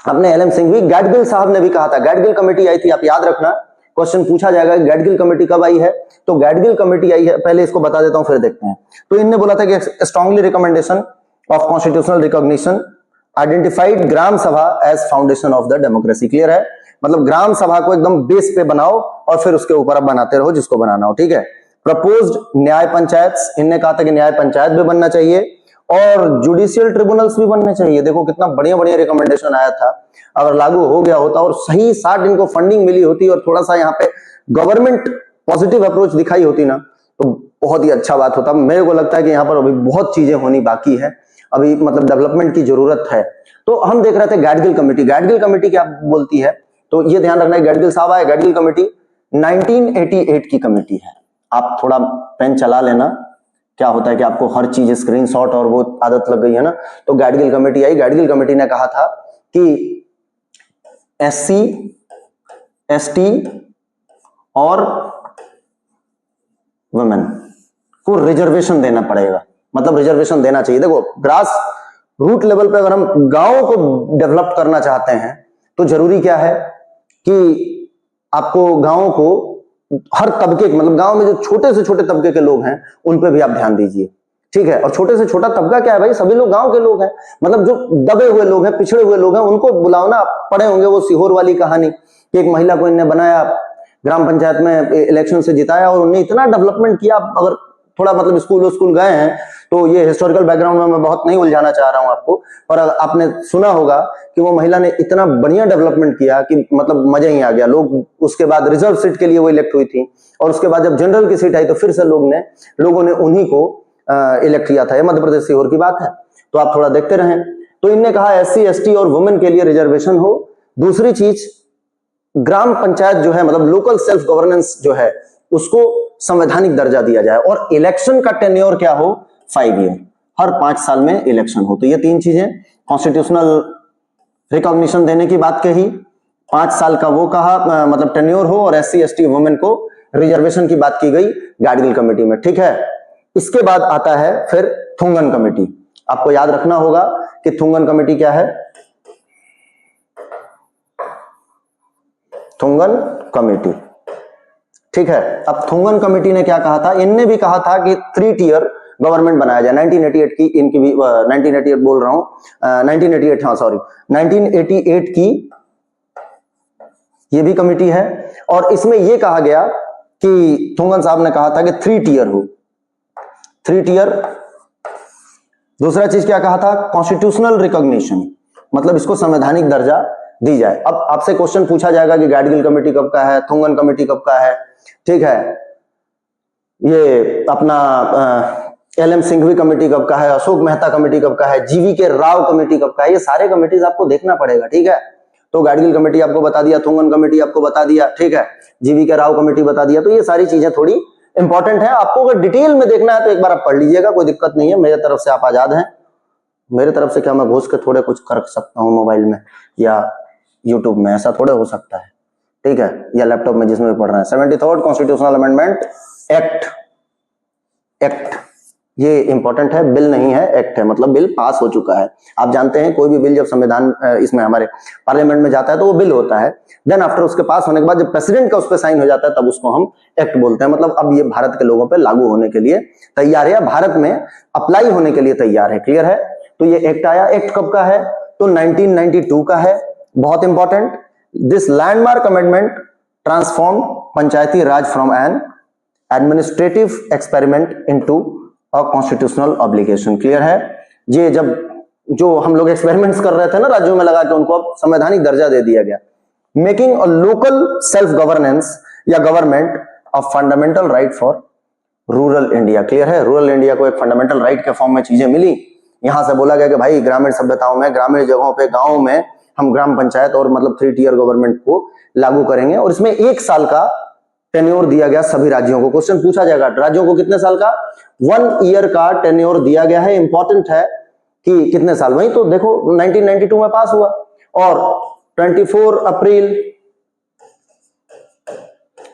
अपने एलएम सिंघवी। गैडगिल साहब ने भी कहा था, गैडगिल कमेटी आई थी, आप याद रखना क्वेश्चन पूछा जाएगा गैडगिल कमेटी कब आई है, तो गैडगिल कमेटी आई है, पहले इसको बता देता हूं फिर देखते हैं। तो इनने बोला था कि strongly recommendation of constitutional recognition identified Gram Sabha as foundation of the democracy. Clear है। मतलब ग्राम सभा को एकदम बेस पे बनाओ और फिर उसके ऊपर आप बनाते रहो जिसको बनाना हो, ठीक है। प्रपोज्ड न्याय पंचायत, इनने कहा था कि न्याय पंचायत भी बनना चाहिए और जुडिशियल ट्रिब्यूनल्स भी बनने चाहिए। देखो कितना बढ़िया बढ़िया रिकमेंडेशन आया था। अगर लागू हो गया होता और सही 60 इनको फंडिंग मिली होती और थोड़ा सा यहाँ पे गवर्नमेंट पॉजिटिव अप्रोच दिखाई होती ना, तो बहुत ही अच्छा बात होता। मेरे को लगता है कि यहाँ पर अभी बहुत चीजें होनी बाकी है, अभी मतलब डेवलपमेंट की जरूरत है। तो हम देख रहे थे गैडगिल कमेटी। गैडगिल कमेटी क्या बोलती है, तो ये ध्यान रखना है, गैडगिल साहब आए, गैडगिल कमेटी 1988 की कमेटी है। आप थोड़ा पेन चला लेना, क्या होता है कि आपको हर चीज स्क्रीनशॉट और वो आदत लग गई है ना। तो गैडगिल कमेटी आई, गैडगिल कमेटी ने कहा था कि SC ST और वुमेन को रिजर्वेशन देना पड़ेगा, मतलब रिजर्वेशन देना चाहिए। देखो ग्रास रूट लेवल पे अगर हम गांवों को डेवलप करना चाहते हैं तो जरूरी क्या है कि आपको गांवों को हर तबके, मतलब गांव में जो छोटे से छोटे तबके के लोग हैं उन पे भी आप ध्यान दीजिए, ठीक है। और छोटे से छोटा तबका क्या है भाई, सभी लोग गांव के लोग हैं, मतलब जो दबे हुए लोग हैं, पिछड़े हुए लोग हैं, उनको बुलाओ ना। आप पढ़े होंगे वो सीहोर वाली कहानी कि एक महिला को इन्हें बनाया, ग्राम पंचायत में इलेक्शन से जिताया और उन्हें इतना डेवलपमेंट किया। अगर थोड़ा मतलब स्कूल गए हैं तो ये हिस्टोरिकल बैकग्राउंड में मैं बहुत नहीं उलझाना चाह रहा हूं आपको, पर आपने सुना होगा कि वो महिला ने इतना बढ़िया डेवलपमेंट किया कि मतलब मजा ही आ गया। लोग उसके बाद रिजर्व सीट के लिए वो इलेक्ट हुई थी और उसके बाद जब जनरल की सीट आई तो फिर से लोगों ने उन्हीं को इलेक्ट किया था। ये मध्य प्रदेश सीहोर की बात है, तो आप थोड़ा देखते रहें। तो इनने कहा SC ST और वुमेन के लिए रिजर्वेशन हो। दूसरी चीज, ग्राम पंचायत जो है मतलब लोकल सेल्फ गवर्नेंस जो है उसको संवैधानिक दर्जा दिया जाए और इलेक्शन का टेन्योर क्या हो, 5 ईयर, हर 5 साल में इलेक्शन हो। तो ये 3 चीजें, कॉन्स्टिट्यूशनल रिकॉग्निशन देने की बात कही, 5 साल का वो कहा मतलब टेन्योर हो, और SC ST वुमेन को रिजर्वेशन की बात की गई गाडगिल कमेटी में। ठीक है, इसके बाद आता है फिर थुंगन कमेटी। आपको याद रखना होगा कि थुंगन कमेटी क्या है, थुंगन कमेटी। ठीक है, अब थुंगन कमेटी ने क्या कहा था, इनने भी कहा था कि 3 टियर गवर्नमेंट बनाया जाए। 1988 की इनकी भी 1988 बोल रहा हूं 1988 हाँ सॉरी 1988 की ये भी कमेटी है, और इसमें यह कहा गया कि थुंगन साहब ने कहा था कि 3 टियर हो, 3 टियर। दूसरा चीज क्या कहा था, कॉन्स्टिट्यूशनल रिकॉग्निशन, मतलब इसको संवैधानिक दर्जा दी जाए। अब आपसे क्वेश्चन पूछा जाएगा कि गाडगिल कमेटी कब का है, थुंगन कमेटी कब का है। ठीक है, ये अपना LM सिंघवी कमेटी कब का है, अशोक मेहता कमेटी कब का है, GV के राव कमेटी कब का है, ये सारे कमेटीज आपको देखना पड़ेगा। ठीक है, तो गाडगिल कमेटी आपको बता दिया, थुंगन कमेटी आपको बता दिया, ठीक है, GV के राव कमेटी बता दिया। तो ये सारी चीजें थोड़ी इंपॉर्टेंट है, आपको अगर डिटेल में देखना है तो एक बार आप पढ़ लीजिएगा, कोई दिक्कत नहीं है, मेरे तरफ से आप आजाद हैं। मेरे तरफ से क्या मैं घुस के थोड़े कुछ कर सकता हूँ मोबाइल में या यूट्यूब में, ऐसा थोड़े हो सकता है। ठीक है, या लैपटॉप में जिसमें भी पढ़ रहे हैं। 73rd कॉन्स्टिट्यूशनल अमेंडमेंट एक्ट ये इंपॉर्टेंट है, बिल नहीं है, एक्ट है, मतलब बिल पास हो चुका है। आप जानते हैं कोई भी बिल जब संविधान इसमें हमारे पार्लियामेंट में जाता है तो वो बिल होता है, देन आफ्टर उसके पास होने के बाद जब प्रेसिडेंट का उस पर साइन हो जाता है तब उसको हम एक्ट बोलते हैं। मतलब अब ये भारत के लोगों पे लागू होने के लिए तैयार है, भारत में अप्लाई होने के लिए तैयार है। क्लियर है, तो ये एक्ट आया। एक्ट कब का है, तो 1992 का है, बहुत important. This landmark amendment transform Panchayati Raj from N administrative experiment into a constitutional obligation. Clear है, ये जब जो हम लोग एक्सपेरिमेंट्स कर रहे थे ना राज्यों में लगा के, उनको अब संवैधानिक दर्जा दे दिया गया। Making a local self governance या government a fundamental right for rural India. Clear है, रूरल इंडिया को एक फंडामेंटल राइट के फॉर्म में चीजें मिली। यहां से बोला गया कि भाई ग्रामीण सभ्यताओं में, ग्रामीण जगहों पे, गांवों में हम ग्राम पंचायत और मतलब 3 टियर गवर्नमेंट को लागू करेंगे, और इसमें 1 साल का टेन्योर दिया गया सभी राज्यों को। क्वेश्चन पूछा जाएगा राज्यों को कितने साल का, 1 ईयर का टेन्योर दिया गया है। इंपॉर्टेंट है कि कितने साल, वही तो देखो 1992 में पास हुआ और 24 अप्रैल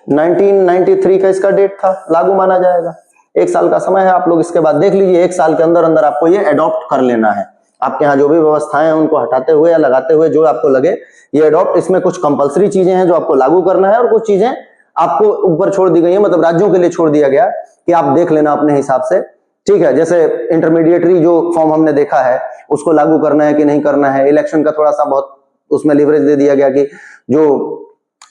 1993 का इसका डेट था, लागू माना जाएगा। 1 साल का समय है, आप लोग इसके बाद देख लीजिए, 1 साल के अंदर अंदर आपको ये अडॉप्ट कर लेना है। आपके यहाँ जो भी व्यवस्थाएं हैं उनको हटाते हुए या लगाते हुए जो आपको लगे ये अडॉप्ट। इसमें कुछ कंपलसरी चीजें हैं जो आपको लागू करना है और कुछ चीजें आपको ऊपर छोड़ दी गई है, मतलब राज्यों के लिए छोड़ दिया गया कि आप देख लेना अपने हिसाब से। ठीक है, जैसे इंटरमीडिएटरी जो फॉर्म हमने देखा है उसको लागू करना है कि नहीं करना है। इलेक्शन का थोड़ा सा बहुत उसमें लिवरेज दे दिया गया कि जो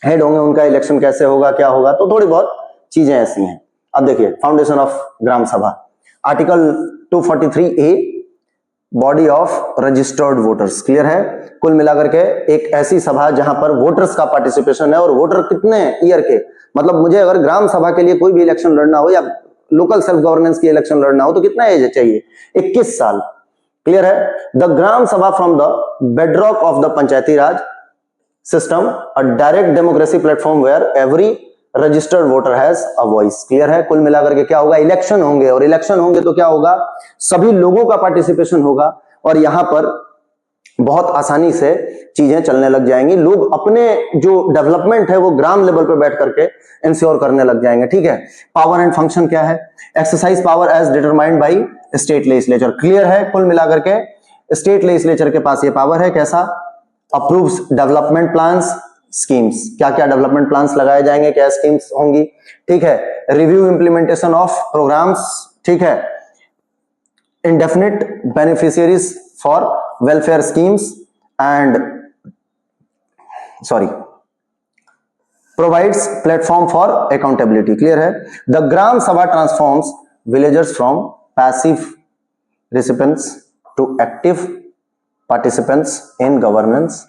हेड होंगे उनका इलेक्शन कैसे होगा, क्या होगा, तो थोड़ी बहुत चीजें ऐसी हैं। अब देखिए फाउंडेशन ऑफ ग्राम सभा, article 243A, body of registered voters. Clear है, कुल मिलाकर के एक ऐसी सभा जहां पर वोटर्स का पार्टिसिपेशन है, और वोटर कितने ईयर के, मतलब मुझे अगर ग्राम सभा के लिए कोई भी इलेक्शन लड़ना हो या लोकल सेल्फ गवर्नेंस की इलेक्शन लड़ना हो तो कितना एज चाहिए, 21 साल। क्लियर है, the gram sabha from the bedrock of the panchayati raj system, a direct democracy platform where every registered voter has a voice. Clear है, कुल मिलाकर के क्या होगा, इलेक्शन होंगे, और इलेक्शन होंगे तो क्या होगा, सभी लोगों का पार्टिसिपेशन होगा, और यहां पर बहुत आसानी से चीजें चलने लग जाएंगी। लोग अपने जो डेवलपमेंट है वो ग्राम लेवल पे बैठ करके इंश्योर करने लग जाएंगे। ठीक है, पावर एंड फंक्शन क्या है, exercise power as determined by state legislature. Clear है, कुल मिलाकर के स्टेट लेजिस्लेचर के पास ये पावर है। कैसा, अप्रूव्स डेवलपमेंट प्लान्स, स्कीम्स, क्या क्या डेवलपमेंट प्लान्स लगाए जाएंगे, क्या स्कीम्स होंगी। ठीक है, रिव्यू इंप्लीमेंटेशन ऑफ प्रोग्राम्स। ठीक है, indefinite beneficiaries for welfare schemes and provides platform for accountability. Clear है, the gram sabha transforms villagers from passive recipients to active participants in governance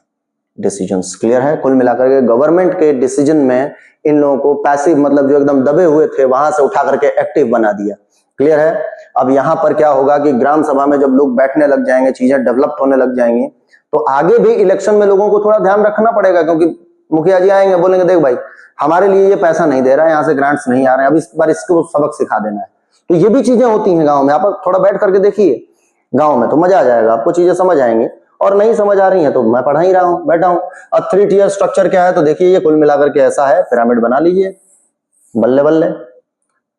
decisions. Clear है, कुल मिलाकर के गवर्नमेंट के डिसीजन में इन लोगों को पैसिव, मतलब जो एकदम दबे हुए थे वहां से उठा करके एक्टिव बना दिया। क्लियर है, अब यहां पर क्या होगा कि ग्राम सभा में जब लोग बैठने लग जाएंगे, चीजें डेवलप होने लग जाएंगी, तो आगे भी इलेक्शन में लोगों को थोड़ा ध्यान रखना पड़ेगा, क्योंकि मुखिया जी आएंगे, बोलेंगे देख भाई हमारे लिए ये पैसा नहीं दे रहा है, यहाँ से ग्रांट्स नहीं आ रहे हैं, अब इस बार इसको सबक सिखा देना है। तो ये भी चीजें होती हैं गांव में, आप थोड़ा बैठ करके देखिए गांव में तो मजा आ जाएगा, आपको चीजें समझ आएंगी। और नहीं समझ आ रही है तो मैं पढ़ा ही रहा हूं, बैठा हूं। अब 3 टियर स्ट्रक्चर क्या है तो देखिए, ये कुल मिलाकर के ऐसा है, पिरामिड बना लीजिए, बल्ले बल्ले।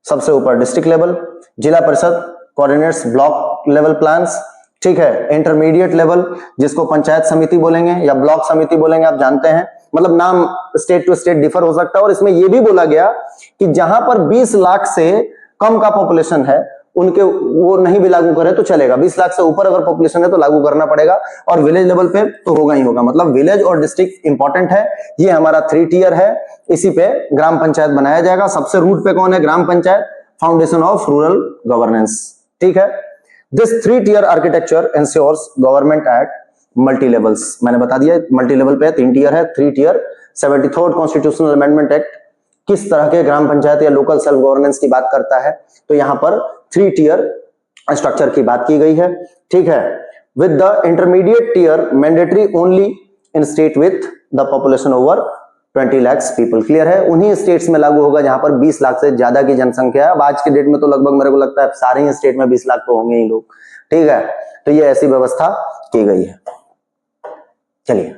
सबसे ऊपर डिस्ट्रिक्ट लेवल, जिला परिषद कोऑर्डिनेट्स ब्लॉक लेवल प्लान्स, ठीक है। इंटरमीडिएट लेवल जिसको पंचायत समिति बोलेंगे या ब्लॉक समिति बोलेंगे, आप जानते हैं, मतलब नाम स्टेट टू स्टेट डिफर हो सकता है। और इसमें यह भी बोला गया कि जहां पर 20 लाख से कम का पॉपुलेशन है उनके वो नहीं भी लागू करे तो चलेगा, 20 लाख से ऊपर अगर पॉपुलेशन है तो लागू करना पड़ेगा। और विलेज लेवल पे तो होगा ही होगा, मतलब विलेज और डिस्ट्रिक्ट इंपॉर्टेंट है। ये हमारा 3 टियर है, इसी पे ग्राम पंचायत बनाया जाएगा। सबसे रूट पे कौन है? Gram Panchayat, foundation of rural governance, ठीक है। This 3 tier architecture ensures government at multi levels, मैंने बता दिया मल्टी लेवल पे 3 टियर है। 3 tier 74th constitutional amendment act किस तरह के ग्राम पंचायत या लोकल सेल्फ गवर्नेंस की बात करता है, तो यहां पर 3 टियर स्ट्रक्चर की बात की गई है, ठीक है। With the intermediate tier mandatory only in state with the population over 20 lakh people, clear है। उन्हीं स्टेट्स में लागू होगा जहां पर 20 लाख से ज्यादा की जनसंख्या है। अब आज के डेट में तो लगभग मेरे को लगता है सारे ही स्टेट में 20 लाख तो होंगे ही लोग, ठीक है। तो ये ऐसी व्यवस्था की गई है। चलिए,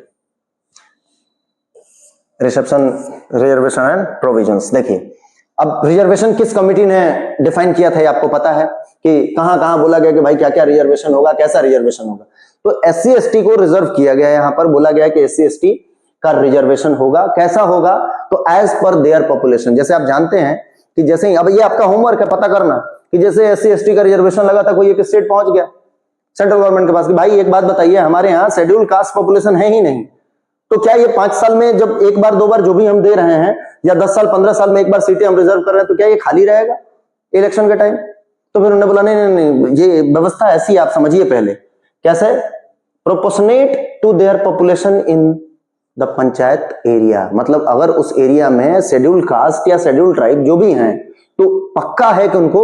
रिसेप्शन रिजर्वेशन एंड प्रोविजंस देखिए। अब रिजर्वेशन किस कमिटी ने डिफाइन किया था, ये आपको पता है कि कहां कहां बोला गया कि भाई क्या क्या रिजर्वेशन होगा, कैसा रिजर्वेशन होगा। तो SC ST को रिजर्व किया गया है, यहां पर बोला गया है कि SC ST का रिजर्वेशन होगा। कैसा होगा? तो एज पर देयर पॉपुलेशन। जैसे आप जानते हैं कि जैसे ही, अब ये आपका होमवर्क है पता करना कि जैसे SC ST का रिजर्वेशन लगा था, कोई एक स्टेट पहुंच गया सेंट्रल गवर्नमेंट के पास कि भाई एक बात बताइए, हमारे यहाँ शेड्यूल कास्ट पॉपुलेशन है ही नहीं, तो क्या ये 5 साल में जब एक बार 2 बार जो भी हम दे रहे हैं, या 10 साल 15 साल में एक बार सीटें हम रिजर्व कर रहे हैं, तो क्या ये खाली रहेगा इलेक्शन के टाइम? तो फिर उन्होंने बोला नहीं नहीं नहीं, ये व्यवस्था ऐसी आप समझिए पहले। कैसे? Proportionate to their population in the panchayat area, मतलब अगर उस एरिया में शेड्यूल कास्ट या शेड्यूल ट्राइब जो भी हैं, तो पक्का है कि उनको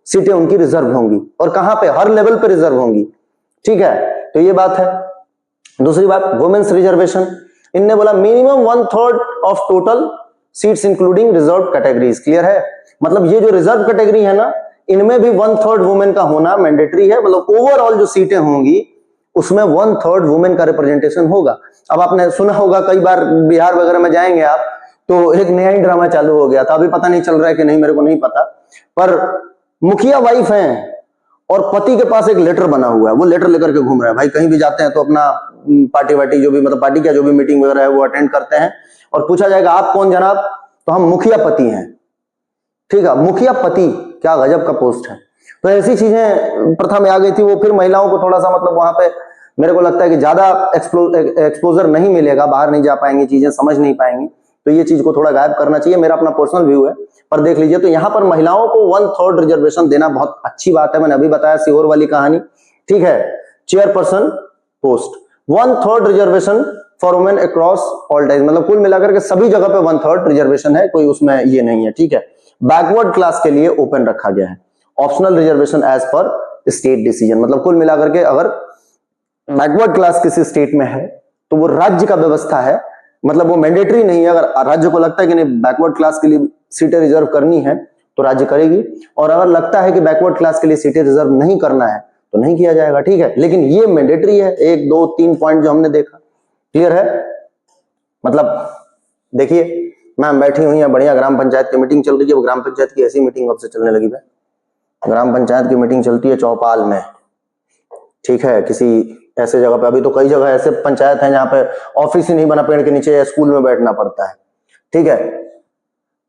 सीटें उनकी रिजर्व होंगी। और कहां पे? हर लेवल पे रिजर्व होंगी, ठीक है। तो ये बात है। दूसरी बात, वुमेन्स रिजर्वेशन। इनने बोला minimum 1/3 of total seats including reserve categories, clear है। मतलब ये जो रिजर्व कैटेगरी है ना, इनमें भी 1/3 वुमेन का होना मैंडेटरी है। मतलब ओवरऑल जो सीटें होंगी उसमें 1/3 वुमेन का रिप्रेजेंटेशन होगा। अब आपने सुना होगा कई बार बिहार वगैरह में जाएंगे आप, तो एक नया ही ड्रामा चालू हो गया था, अभी पता नहीं चल रहा है कि नहीं, मेरे को नहीं पता, पर मुखिया वाइफ हैं और पति के पास एक लेटर बना हुआ है, वो लेटर लेकर के घूम रहा है। भाई कहीं भी जाते हैं तो अपना पार्टी वार्टी जो भी, मतलब पार्टी का जो भी मीटिंग वगैरह है वो अटेंड करते हैं, और पूछा जाएगा आप कौन जनाब, तो हम मुखिया पति हैं, ठीक है। मुखिया पति, क्या गजब का पोस्ट है। तो ऐसी चीजें प्रथा में आ गई थी। वो फिर महिलाओं को थोड़ा सा, मतलब वहां पे मेरे को लगता है कि ज्यादा एक्सपोजर नहीं मिलेगा, बाहर नहीं जा पाएंगी, चीजें समझ नहीं पाएंगी, तो ये चीज को थोड़ा गायब करना चाहिए। मेरा अपना पर्सनल व्यू है, पर देख लीजिए। तो यहाँ पर महिलाओं को 1/3 रिजर्वेशन देना बहुत अच्छी बात है। मैंने अभी बताया सीहोर वाली कहानी, ठीक है। Chairperson post 1/3 reservation for women across all time, मतलब कुल मिलाकर के सभी जगह पे 1/3 रिजर्वेशन है, कोई उसमें ये नहीं है, ठीक है। बैकवर्ड क्लास के लिए ओपन रखा गया है। Optional reservation as per state decision, मतलब कुल मिलाकर के अगर बैकवर्ड क्लास किसी स्टेट में है तो वो राज्य का व्यवस्था है, मतलब वो मैंडेटरी नहीं है। अगर राज्य को लगता है कि नहीं बैकवर्ड क्लास के लिए सीटें रिजर्व करनी है तो राज्य करेगी, और अगर लगता है कि बैकवर्ड क्लास के लिए सीटें रिजर्व नहीं करना है तो नहीं किया जाएगा, ठीक है। लेकिन ये मैंडेटरी है। 1 2 3 पॉइंट जो हमने देखा, क्लियर है। मतलब देखिए, मैम बैठी हुई है, बढ़िया ग्राम पंचायत की मीटिंग चल रही है। वो ग्राम पंचायत की ऐसी मीटिंग अब से चलने लगी है। ग्राम पंचायत की मीटिंग चलती है चौपाल में, ठीक है, किसी ऐसे जगह पे। अभी तो कई जगह ऐसे पंचायत है जहां पे ऑफिस ही नहीं बना, पेड़ के नीचे या स्कूल में बैठना पड़ता है, ठीक है।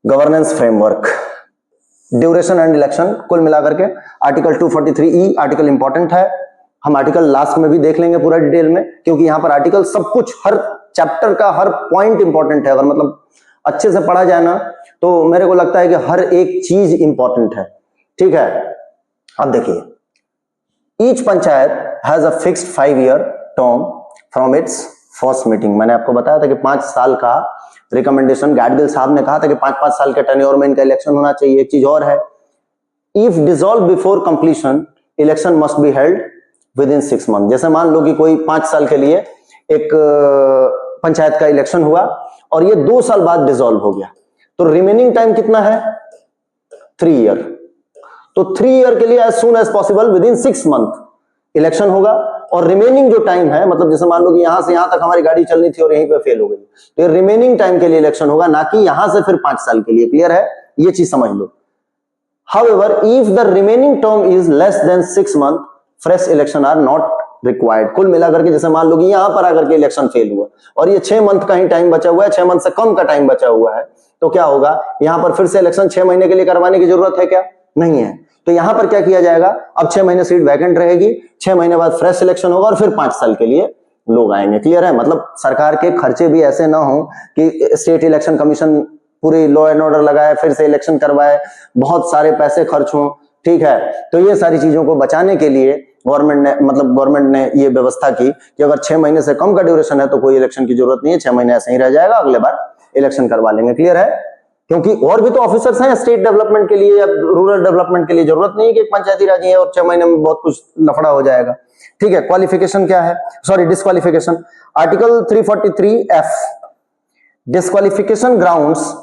Governance framework, duration and election, कुल मिलाकर के आर्टिकल 243E आर्टिकल इंपॉर्टेंट है। हम आर्टिकल लास्ट में भी देख लेंगे पूरा डिटेल में, क्योंकि यहाँ पर आर्टिकल सब कुछ, हर चैप्टर का हर पॉइंट इंपॉर्टेंट है। अगर मतलब अच्छे से पढ़ा जाए ना, तो मेरे को लगता है कि हर एक चीज इंपॉर्टेंट है, ठीक है। अब देखिए, each panchayat has a fixed 5-year term from its first meeting. मैंने आपको बताया था कि 5 साल का रिकमेंडेशन, गाडगिल साहब ने कहा था कि 5-5 साल के टेन्योर में इनका इलेक्शन होना चाहिए। एक चीज और है, if dissolve before completion election must be held with in 6 months। जैसे मान लो कि कोई 5 साल के लिए एक पंचायत का इलेक्शन हुआ और ये 2 साल बाद डिसॉल्व हो गया, तो रिमेनिंग टाइम कितना है? 3 ईयर। तो 3 ईयर के लिए as soon as possible within 6 month election होगा, और रिमेनिंग जो टाइम है, मतलब जैसे मान लो कि यहां से यहां तक हमारी गाड़ी चलनी थी और यहीं पे फेल हो गई, तो ये रिमेनिंग टाइम के लिए इलेक्शन होगा, ना कि यहां से फिर 5 साल के लिए। क्लियर है? ये चीज समझ लो। However, if the remaining term is less than 6 months, fresh election are not required। कुल मिलाकर के जैसे मान लो कि यहां पर आकर के इलेक्शन फेल हुआ और ये 6 मंथ का ही टाइम बचा हुआ है, 6 मंथ से कम का टाइम बचा हुआ है, तो क्या होगा, यहां पर फिर से इलेक्शन 6 महीने के लिए करवाने की जरूरत है क्या? नहीं है। तो यहां पर क्या किया जाएगा, अब 6 महीने सीट वैकेंट रहेगी, 6 महीने बाद फ्रेश इलेक्शन होगा और फिर 5 साल के लिए लोग आएंगे। क्लियर है? मतलब सरकार के खर्चे भी ऐसे ना हो कि स्टेट इलेक्शन कमीशन पूरी लॉ एंड ऑर्डर लगाए, फिर से इलेक्शन करवाए, बहुत सारे पैसे खर्च हों। ठीक है? तो ये सारी चीजों को बचाने के लिए गवर्नमेंट ने ये व्यवस्था की कि अगर 6 महीने से कम का ड्यूरेशन है तो कोई इलेक्शन की जरूरत नहीं है, 6 महीने ऐसे ही रह जाएगा, अगले बार इलेक्शन करवा लेंगे। क्लियर है? क्योंकि और भी तो ऑफिसर्स हैं स्टेट डेवलपमेंट के लिए या रूरल डेवलपमेंट के लिए, जरूरत नहीं है कि एक पंचायती राज है और 6 महीने में बहुत कुछ लफड़ा हो जाएगा। ठीक है? क्वालिफिकेशन क्या है, sorry disqualification, article 343F, disqualification grounds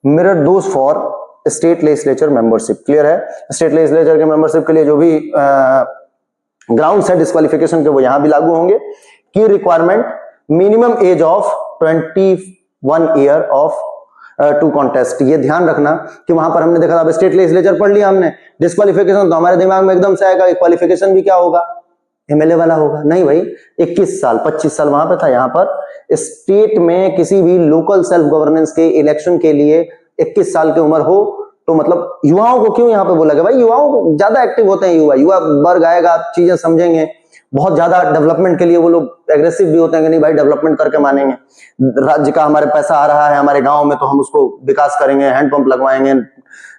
mirror those for state legislature membership। Clear है? स्टेट लेजिस्लेचर के मेंबरशिप के लिए जो भी ग्राउंड्स है डिस्क्वालिफिकेशन के, वो यहां भी लागू होंगे। की requirement, minimum age of 21 year of to contest. ये ध्यान रखना कि वहां पर हमने देखा था, अब स्टेट लेजिस्लेचर पढ़ लिया हमने, डिस्क्वालिफिकेशन तो हमारे दिमाग में एकदम से आएगा, क्वालिफिकेशन भी क्या होगा, एमएलए वाला होगा। नहीं भाई, 21 साल 25 साल वहां पे था, यहां पर स्टेट में किसी भी लोकल सेल्फ गवर्नेंस के इलेक्शन के लिए 21 साल की उम्र हो, तो मतलब युवाओं को क्यों यहां पे बोला गया? भाई युवाओं को ज्यादा एक्टिव होते हैं, युवा वर्ग आएगा, चीजें समझेंगे, बहुत ज्यादा डेवलपमेंट के लिए वो लोग एग्रेसिव भी होते हैं कि नहीं भाई डेवलपमेंट करके मानेंगे, राज्य का हमारे पैसा आ रहा है हमारे गांव में तो हम उसको विकास करेंगे, हैंडपंप लगवाएंगे,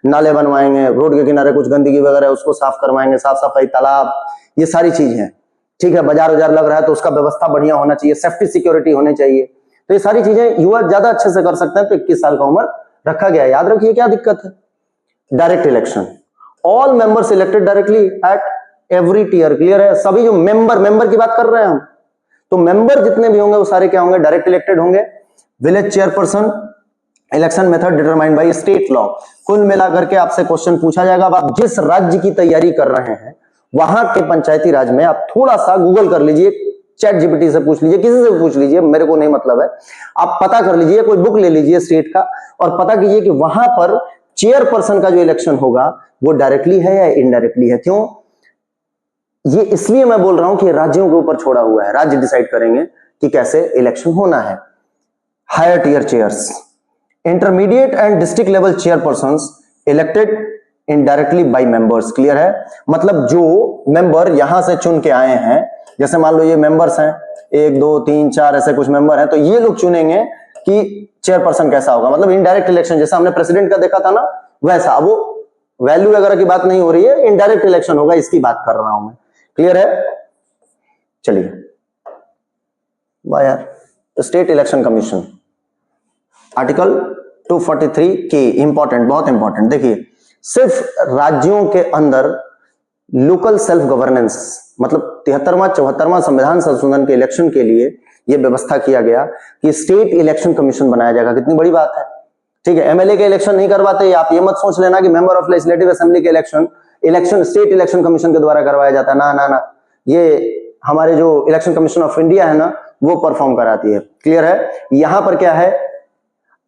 नाले बनवाएंगे, रोड के किनारे कुछ गंदगी वगैरह उसको साफ करवाएंगे, साफ सफाई, तालाब, ये सारी चीज है। ठीक है? बाजार उजार लग रहा है तो उसका व्यवस्था बढ़िया होना चाहिए, सेफ्टी सिक्योरिटी होनी चाहिए, तो ये सारी चीजें युवा ज्यादा अच्छे से कर सकते हैं। तो 21 साल का उम्र रखा गया है, याद रखिए, क्या दिक्कत है। Direct election, all members elected directly at every tier. Clear है? सभी जो मेंबर की बात कर रहे हैं हम, तो मेंबर जितने भी होंगे वो सारे क्या होंगे, डायरेक्ट इलेक्टेड होंगे। Village chairperson, election method determined by state law. कुल मिलाकर के आपसे क्वेश्चन पूछा जाएगा, अब आप जिस राज्य की तैयारी कर रहे हैं वहां के पंचायती राज में आप थोड़ा सा गूगल कर लीजिए, चैट जीपीटी से पूछ लीजिए, किसी से भी पूछ लीजिए, मेरे को नहीं मतलब है, आप पता कर लीजिए, कोई बुक ले लीजिए स्टेट का और पता कीजिए कि वहां पर चेयरपर्सन का जो इलेक्शन होगा वो डायरेक्टली है या इनडायरेक्टली है। क्यों? ये इसलिए मैं बोल रहा हूं कि राज्यों के ऊपर छोड़ा हुआ है, राज्य डिसाइड करेंगे कि कैसे इलेक्शन होना है। Higher tier chairs, intermediate and district level chairpersons elected indirectly by members. Clear है? मतलब जो मेंबर यहां से चुन के आए हैं, जैसे मान लो ये मेंबर्स हैं 1 2 3 4 ऐसे कुछ मेंबर हैं, तो ये लोग चुनेंगे कि चेयरपर्सन कैसा होगा। मतलब इनडायरेक्ट इलेक्शन, जैसा हमने प्रेसिडेंट का देखा था ना, वैसा। वो वैल्यू वगैरह की बात नहीं हो रही है, इनडायरेक्ट इलेक्शन होगा, इसकी बात कर रहा हूं मैं। क्लियर है? चलिए, वाह यार, स्टेट इलेक्शन कमीशन, आर्टिकल 243 के, इंपॉर्टेंट, बहुत इंपॉर्टेंट। देखिए, सिर्फ राज्यों के अंदर लोकल सेल्फ गवर्नेंस, मतलब 73वां 74वां संविधान संशोधन के इलेक्शन के लिए यह व्यवस्था किया गया कि स्टेट इलेक्शन कमीशन बनाया जाएगा। कितनी बड़ी बात है। ठीक है? एमएलए के इलेक्शन नहीं करवाते, आप ये मत सोच लेना कि मेंबर ऑफ लेजिस्लेटिव असेंबली के इलेक्शन स्टेट इलेक्शन कमीशन के द्वारा करवाया जाता है। ना ना ना, ये हमारे जो इलेक्शन कमीशन ऑफ इंडिया है ना, वो परफॉर्म कराती है। क्लियर है? यहां पर क्या है,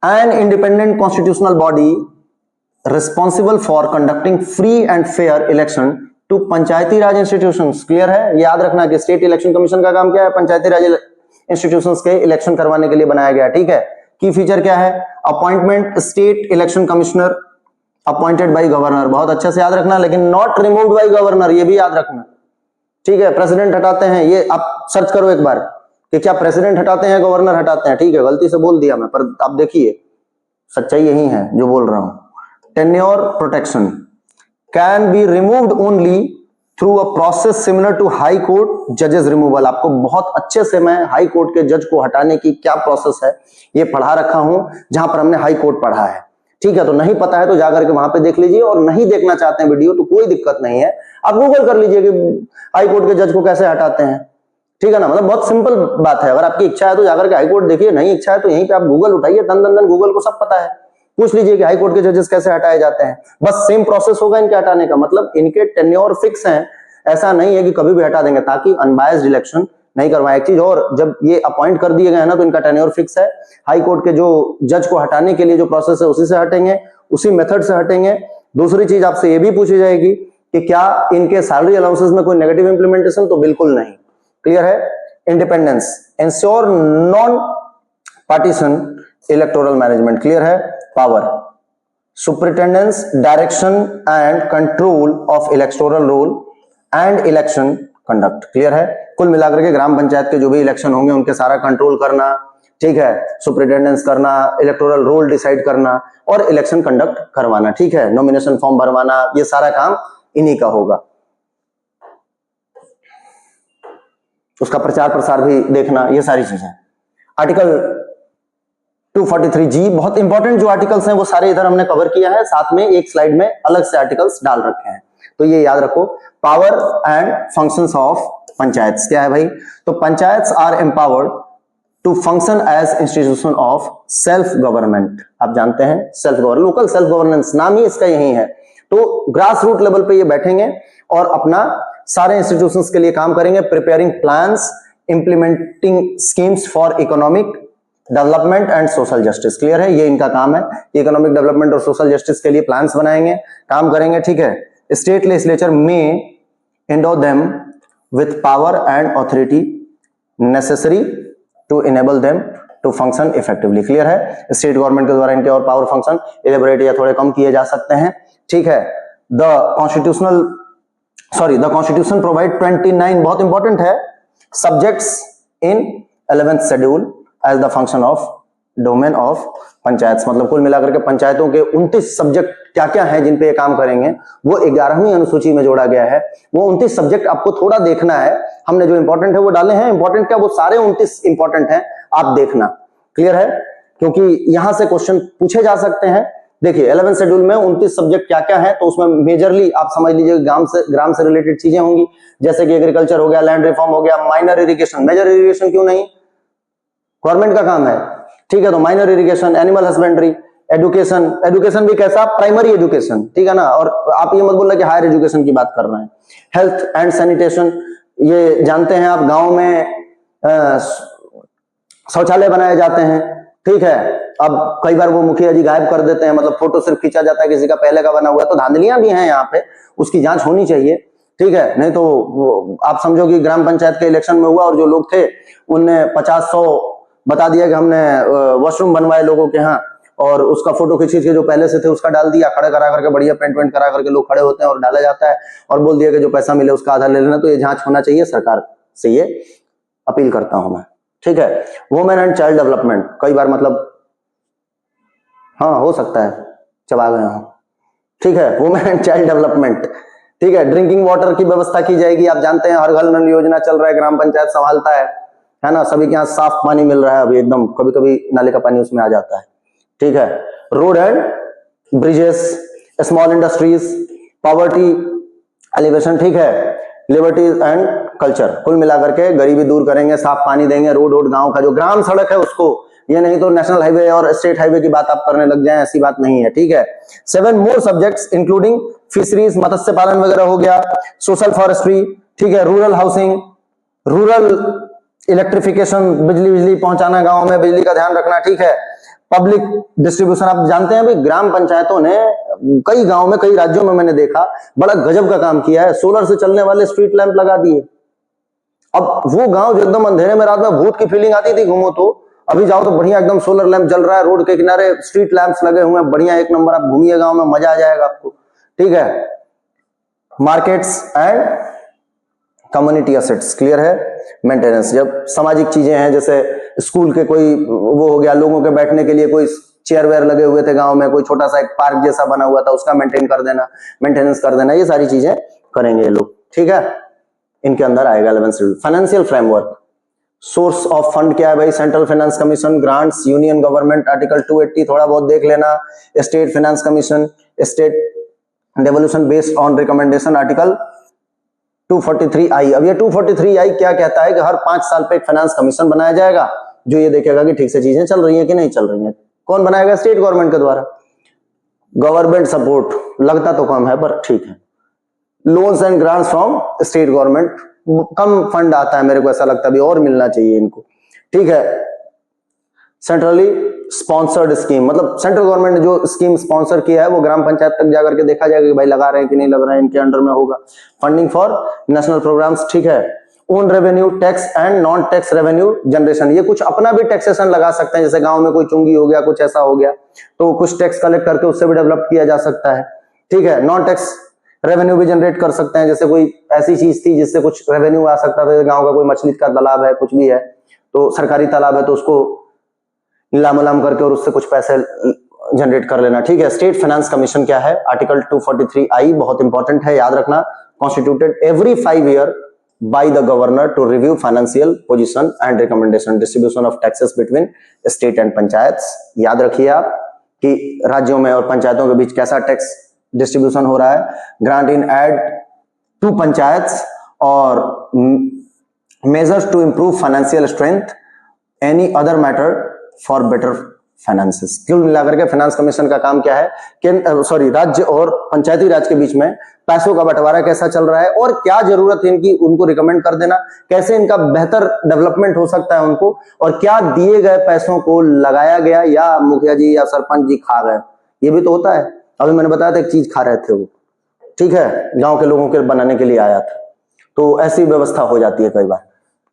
an independent constitutional body responsible for conducting free and fair election to panchayati raj institutions. Clear है? याद रखना कि स्टेट इलेक्शन कमीशन का काम क्या है, पंचायती राज इंस्टीट्यूशंस के इलेक्शन करवाने के लिए बनाया गया। ठीक है? की फीचर क्या है, appointment state election commissioner appointed by governor, बहुत अच्छे से याद रखना, लेकिन नॉट रिमूव्ड बाय गवर्नर, ये भी याद रखना। ठीक है? प्रेसिडेंट हटाते हैं, ये आप सर्च करो एक बार कि क्या प्रेसिडेंट हटाते हैं, गवर्नर हटाते हैं। ठीक है? गलती से बोल दिया मैं, पर आप देखिए सच्चाई यही है जो बोल रहा हूं। Tenure protection can be removed only through a process similar to high court जजेस रिमूवल। आपको बहुत अच्छे से मैं हाई कोर्ट के जज को हटाने की क्या प्रोसेस है ये पढ़ा रखा हूं, जहां पर हमने हाई कोर्ट पढ़ा है। ठीक है? तो नहीं पता है तो जाकर के वहां पे देख लीजिए, और नहीं देखना चाहते हैं वीडियो तो कोई दिक्कत नहीं है, आप गूगल कर लीजिए कि हाई कोर्ट के जज को कैसे हटाते हैं। ठीक है ना, मतलब बहुत सिंपल बात है। अगर आपकी इच्छा है तो जाकर के हाई कोर्ट देखिए, नहीं इच्छा है तो यहीं पे आप गूगल उठाइए, दन गूगल को सब पता है, पूछ लीजिए कि हाई कोर्ट के जजेस कैसे हटाए जाते हैं। बस सेम प्रोसेस होगा इनके हटाने का, मतलब इनके टेन्योर फिक्स हैं, ऐसा नहीं है कि कभी भी हटा देंगे, ताकि अनबायस्ड इलेक्शन नहीं करवाए। एक चीज और, जब ये अपॉइंट कर दिए गए हैं ना तो इनका टेन्योर फिक्स है। हाई कोर्ट के जो जज को हटाने के लिए जो प्रोसेस है उसी से हटेंगे, उसी मेथड से हटेंगे। दूसरी चीज आपसे ये भी पूछी जाएगी कि क्या इनके सैलरी अलाउंसेस में कोई नेगेटिव इंप्लीमेंटेशन, तो बिल्कुल नहीं। क्लियर है। Independence, ensure non partisan electoral management, clear है। Power, superintendence, direction and control of electoral roll and election conduct, clear है। कुल मिलाकर के ग्राम पंचायत के जो भी इलेक्शन होंगे उनके सारा कंट्रोल करना, ठीक है, सुपरिटेंडेंस करना, इलेक्टोरल रोल डिसाइड करना और इलेक्शन कंडक्ट करवाना, ठीक है, नॉमिनेशन फॉर्म भरवाना, ये सारा काम इन्हीं का होगा। उसका प्रचार प्रसार भी देखना, ये सारी चीजें। आर्टिकल 243G, बहुत इंपॉर्टेंट जो आर्टिकल्स हैं वो सारे इधर हमने कवर किया है, साथ में एक स्लाइड में अलग से आर्टिकल्स डाल रखे हैं, तो ये याद रखो। Power and functions of panchayat क्या है भाई, तो panchayat are empowered to function as institution of self government. आप जानते हैं self government, local self governance, नाम ही इसका यही है। तो ग्रास रूट लेवल पे ये बैठेंगे और अपना सारे इंस्टीट्यूशंस के लिए काम करेंगे, preparing plans, implementing schemes for economic development and social justice, clear है, ये इनका काम है। इकोनॉमिक डेवलपमेंट और सोशल जस्टिस के लिए प्लान्स बनाएंगे, काम करेंगे, ठीक है। स्टेट लेजिस्लेचर में endow them with power and authority necessary to enable them to function effectively, clear है। स्टेट गवर्नमेंट के द्वारा इनके और पावर फंक्शन इलेबोरेट या थोड़े कम किए जा सकते हैं, ठीक है। द कॉन्स्टिट्यूशन प्रोवाइड 29, बहुत इंपॉर्टेंट है, subjects in 11th schedule as the function of domain of panchayat, मतलब कुल मिलाकर के पंचायतों के 29 सब्जेक्ट क्या क्या है जिन पे ये काम करेंगे, वो 11वीं अनुसूची में जोड़ा गया है। वो 29 सब्जेक्ट आपको थोड़ा देखना है, हमने जो इंपॉर्टेंट है वो डाले हैं, इंपॉर्टेंट क्या, वो सारे 29 इंपॉर्टेंट हैं, आप देखना, क्लियर है, क्योंकि यहां से क्वेश्चन पूछे जा सकते हैं। देखिए 11th शेड्यूल में 29 सब्जेक्ट क्या क्या है, तो उसमें मेजरली आप समझ लीजिए ग्राम से रिलेटेड चीजें होंगी, जैसे कि एग्रीकल्चर हो गया, लैंड रिफॉर्म हो गया, माइनर इरिगेशन, मेजर इरिगेशन क्यों नहीं, गवर्नमेंट का काम है, ठीक है, तो minor irrigation, animal husbandry, education, education भी कैसा, प्राइमरी एजुकेशन, ठीक है ना, और आप ये मत बोलना कि हायर एजुकेशन की बात कर रहे हैं। हेल्थ एंड सैनिटेशन, ये जानते हैं आप, गांव में शौचालय बनाए जाते हैं, ठीक है। अब कई बार वो मुखिया जी गायब कर देते हैं, मतलब फोटो सिर्फ खींचा जाता है, किसी का पहले का बना हुआ, तो धांधलियां भी हैं यहाँ पे, उसकी जांच होनी चाहिए, ठीक है। नहीं तो आप समझो कि ग्राम पंचायत के इलेक्शन में हुआ और जो लोग थे उनने 50-100 बता दिया कि हमने वॉशरूम बनवाए लोगों के यहाँ, और उसका फोटो खींच के जो पहले से थे उसका डाल दिया, खड़े करा करके, बढ़िया पेंट वेंट करा करके लोग खड़े होते हैं और डाला जाता है, और बोल दिया कि जो पैसा मिले उसका आधा ले लेना। तो ये जांच होना चाहिए, सरकार से ये अपील करता हूं मैं, ठीक है। वुमेन एंड चाइल्ड डेवलपमेंट, कई बार मतलब हाँ हो सकता है चबा गया हूं, ठीक है, वुमेन एंड चाइल्ड डेवलपमेंट, ठीक है। ड्रिंकिंग वाटर की व्यवस्था की जाएगी, आप जानते हैं हर घर नल योजना चल रहा है, ग्राम पंचायत संभालता है ना, सभी के यहाँ साफ पानी मिल रहा है अभी एकदम, कभी कभी नाले का पानी उसमें आ जाता है, ठीक है। Road and bridges, small industries, poverty alleviation, ठीक है, लिबर्टीज एंड कल्चर, कुल मिलाकर के गरीबी दूर करेंगे, साफ पानी देंगे, रोड गांव का जो ग्राम सड़क है उसको, ये नहीं तो नेशनल हाईवे और स्टेट हाईवे की बात आप करने लग जाएं, ऐसी बात नहीं है, ठीक है। 7 मोर सब्जेक्ट्स इंक्लूडिंग फिशरीज, मत्स्य पालन वगैरह हो गया, सोशल फॉरेस्ट्री, ठीक है, रूरल हाउसिंग, रूरल इलेक्ट्रिफिकेशन, बिजली पहुंचाना, गांव में बिजली का ध्यान रखना, ठीक है। पब्लिक डिस्ट्रीब्यूशन, आप जानते हैं भाई ग्राम पंचायतों ने कई गांव में, कई राज्यों में मैंने देखा बड़ा गजब का काम किया है, सोलर से चलने वाले स्ट्रीट लैंप लगा दिए। अब वो गांव जो एकदम अंधेरे में रात में भूत की फीलिंग आती थी घूमो, तो अभी जाओ तो बढ़िया एकदम सोलर लैंप जल रहा है, रोड के किनारे स्ट्रीट लैंप्स लगे हुए हैं, बढ़िया एक नंबर, आप घूमिए गांव में, मजा आ जाएगा आपको, ठीक है। Markets and community assets, clear है। मेंटेनेंस, जब सामाजिक चीजें हैं, जैसे स्कूल के कोई वो हो गया, लोगों के बैठने के लिए कोई चेयर वेयर लगे हुए थे गांव में, कोई छोटा सा एक पार्क जैसा बना हुआ था, उसका मेंटेन कर देना, मेंटेनेंस कर देना, ये सारी चीजें करेंगे ये लोग, ठीक है, इनके अंदर आएगा 11th schedule. Financial framework, source of fund क्या है भाई, central finance commission, grants, union government, article 280 थोड़ा बहुत देख लेना, state finance commission, state devolution based on recommendation, article 243I। अब ये 243I क्या कहता है कि हर 5 साल पे एक फाइनेंस कमीशन बनाया जाएगा जो ये देखेगा कि ठीक से चीजें चल रही हैं कि नहीं चल रही हैं। कौन बनाएगा? स्टेट गवर्नमेंट के द्वारा। गवर्नमेंट सपोर्ट लगता तो कम है पर ठीक है। Loans and grants from state government, come fund आता है, मेरे को ऐसा लगता है अभी और मिलना चाहिए इनको, ठीक है। सेंट्रली स्पॉन्सर्ड स्कीम, मतलब सेंट्रल गवर्नमेंट ने जो स्कीम स्पॉन्सर किया है वो ग्राम पंचायत तक जाकर के देखा जाएगा कि भाई लगा रहे हैं कि नहीं लग रहे हैं, इनके अंडर में होगा। फंडिंग फॉर नेशनल प्रोग्राम्स, ठीक है। Own revenue, tax and non tax revenue generation, ये कुछ अपना भी टैक्सेशन लगा सकते हैं, जैसे गांव में कोई चुंगी हो गया, कुछ ऐसा हो गया तो कुछ टैक्स कलेक्ट करके उससे भी डेवलप किया जा सकता है, ठीक है। नॉन टैक्स रेवेन्यू भी जनरेट कर सकते हैं, जैसे कोई ऐसी चीज थी जिससे कुछ रेवेन्यू आ सकता था, गांव का कोई मछली का तालाब है, कुछ भी है तो सरकारी तालाब है तो उसको नीलाम उलाम करके और उससे कुछ पैसे जनरेट कर लेना, ठीक है। स्टेट फाइनेंस कमीशन क्या है? आर्टिकल 243I बहुत इंपॉर्टेंट है, याद रखना। Constituted every 5 year by the governor to review financial position and recommendation, distribution of taxes between state and panchayat. याद रखिए आप कि राज्यों में और पंचायतों के बीच कैसा टैक्स डिस्ट्रीब्यूशन हो रहा है। Grant in aid to panchayat और measures to improve financial strength, any other matter for better finances. कुल मिलाकर के फाइनेंस कमीशन का काम क्या है कि राज्य और पंचायती राज के बीच में पैसों का बंटवारा कैसा चल रहा है और क्या जरूरत है इनकी, उनको रिकमेंड कर देना, कैसे इनका बेहतर डेवलपमेंट हो सकता है उनको, और क्या दिए गए पैसों को लगाया गया या मुखिया जी या सरपंच जी खा गए, ये भी तो होता है। अभी मैंने बताया था एक चीज खा रहे थे वो, ठीक है, गांव के लोगों के बनाने के लिए आया था, तो ऐसी व्यवस्था हो जाती है कई बार।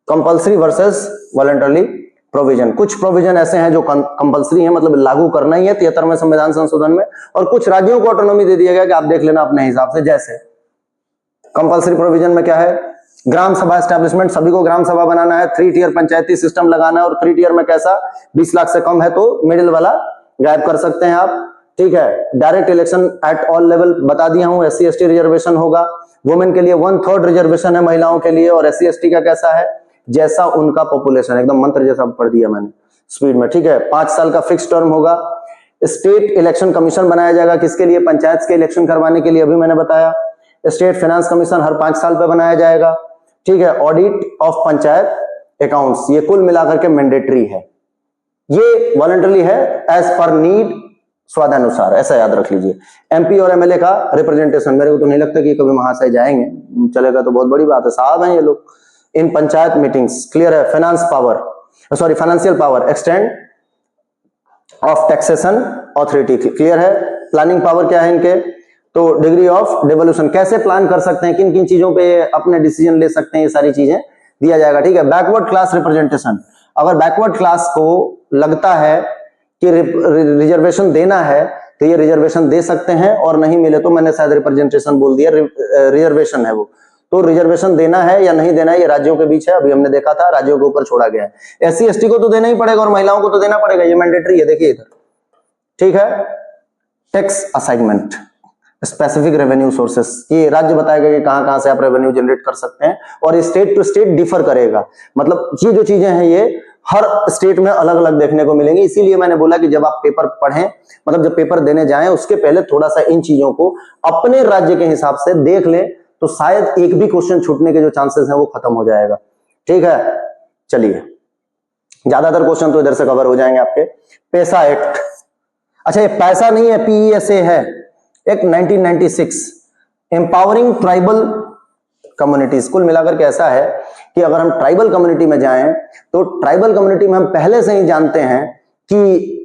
कंपल्सरी वर्सेस वॉलंटरी प्रोविजन, कुछ प्रोविजन ऐसे हैं जो कंपल्सरी है, मतलब लागू करना ही है 73वें संविधान संशोधन में, और कुछ राज्यों को ऑटोनॉमी दे दिया गया कि आप देख लेना अपने हिसाब से। जैसे कंपल्सरी प्रोविजन में क्या है? ग्राम सभा एस्टैब्लिशमेंट, सभी को ग्राम सभा बनाना है, 3 टियर पंचायती सिस्टम लगाना है, और 3 टियर में कैसा 20 लाख से कम है तो मिडिल वाला गायब कर सकते हैं आप, ठीक है। Direct election at all level बता दिया हूं, SC ST रिजर्वेशन होगा, वुमेन के लिए 1/3 रिजर्वेशन है महिलाओं के लिए, और SC ST का कैसा है? जैसा उनका पॉपुलेशन, एकदम मंत्र जैसा पढ़ दिया मैंने स्पीड में, ठीक है। 5 साल का फिक्स टर्म होगा। स्टेट इलेक्शन कमीशन बनाया जाएगा, किसके लिए? पंचायत के इलेक्शन करवाने के लिए, अभी मैंने बताया। स्टेट फाइनेंस कमीशन हर 5 साल पे बनाया जाएगा, ठीक है। ऑडिट ऑफ पंचायत अकाउंट्स, ये कुल मिलाकर के मैंडेटरी है, ये वॉलंटरी है एज पर नीड, स्वादानुसार, ऐसा याद रख लीजिए। MP और MLA का रिप्रेजेंटेशन, मेरे को तो नहीं लगता कि कभी महाशय जाएंगे, चलेगा तो बहुत बड़ी बात है, साहब हैं ये लोग। इन पंचायत मीटिंग्स, क्लियर है। Financial power, extend of taxation authority, clear है। प्लानिंग पावर क्या है इनके? तो डिग्री ऑफ डिवोल्यूशन, कैसे प्लान कर सकते हैं, किन किन चीजों पे अपने डिसीजन ले सकते हैं, ये सारी चीजें दिया जाएगा, ठीक है। बैकवर्ड क्लास रिप्रेजेंटेशन, अगर बैकवर्ड क्लास को लगता है कि रिजर्वेशन देना है तो ये रिजर्वेशन दे सकते हैं, और नहीं मिले तो मैंने शायद रिप्रेजेंटेशन बोल दिया, रिजर्वेशन है वो, तो रिजर्वेशन देना है या नहीं देना है ये राज्यों के बीच है, अभी हमने देखा था, राज्यों के ऊपर छोड़ा गया है। SC ST को तो देना ही पड़ेगा और महिलाओं को तो देना पड़ेगा, ये मैंडेटरी है, देखिए इधर, ठीक है। Tax assignment, specific revenue sources, ये राज्य बताएगा कि कहां कहां से आप रेवेन्यू जनरेट कर सकते हैं, और स्टेट टू स्टेट डिफर करेगा, मतलब ये जो चीजें हैं ये हर स्टेट में अलग अलग देखने को मिलेंगी। इसीलिए मैंने बोला कि जब आप पेपर पढ़ें, मतलब जब पेपर देने जाएं उसके पहले थोड़ा सा इन चीजों को अपने राज्य के हिसाब से देख लें, तो शायद एक भी क्वेश्चन छूटने के जो चांसेस हैं वो खत्म हो जाएगा, ठीक है। चलिए, ज्यादातर क्वेश्चन तो इधर से कवर हो जाएंगे आपके। पैसा एक्ट, अच्छा ये पैसा नहीं है, PESA है, एक्ट 1996, एम्पावरिंग ट्राइबल कम्युनिटीज। कुल मिलाकर के ऐसा है कि अगर हम ट्राइबल कम्युनिटी में जाएं तो ट्राइबल कम्युनिटी में हम पहले से ही जानते हैं कि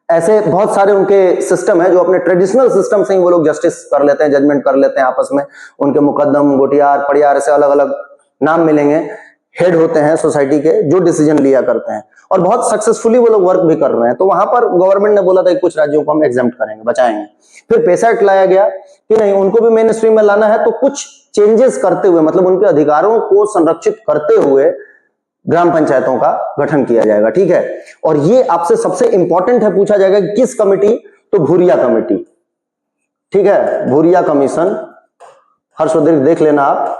ऐसे बहुत सारे उनके सिस्टम है जो अपने ट्रेडिशनल सिस्टम से ही वो लोग जस्टिस कर लेते हैं, जजमेंट कर लेते हैं आपस में, उनके मुकदम, गोटियार, पड़ियार, ऐसे अलग अलग नाम मिलेंगे, हेड होते हैं सोसाइटी के जो डिसीजन लिया करते हैं, और बहुत सक्सेसफुली वो लोग वर्क भी कर रहे हैं। तो वहां पर गवर्नमेंट ने बोला था कि कुछ राज्यों को हम एग्जेम्प्ट करेंगे, बचाएंगे। फिर पैसा एक्ट लाया गया कि नहीं, उनको भी मेन स्ट्रीम में लाना है, तो कुछ चेंजेस करते हुए, मतलब उनके अधिकारों को संरक्षित करते हुए ग्राम पंचायतों का गठन किया जाएगा, ठीक है। और ये आपसे सबसे इंपॉर्टेंट है, पूछा जाएगा कि किस कमिटी? तो भूरिया कमेटी, ठीक है, भूरिया कमीशन। हर्षवर्धन देख लेना आप,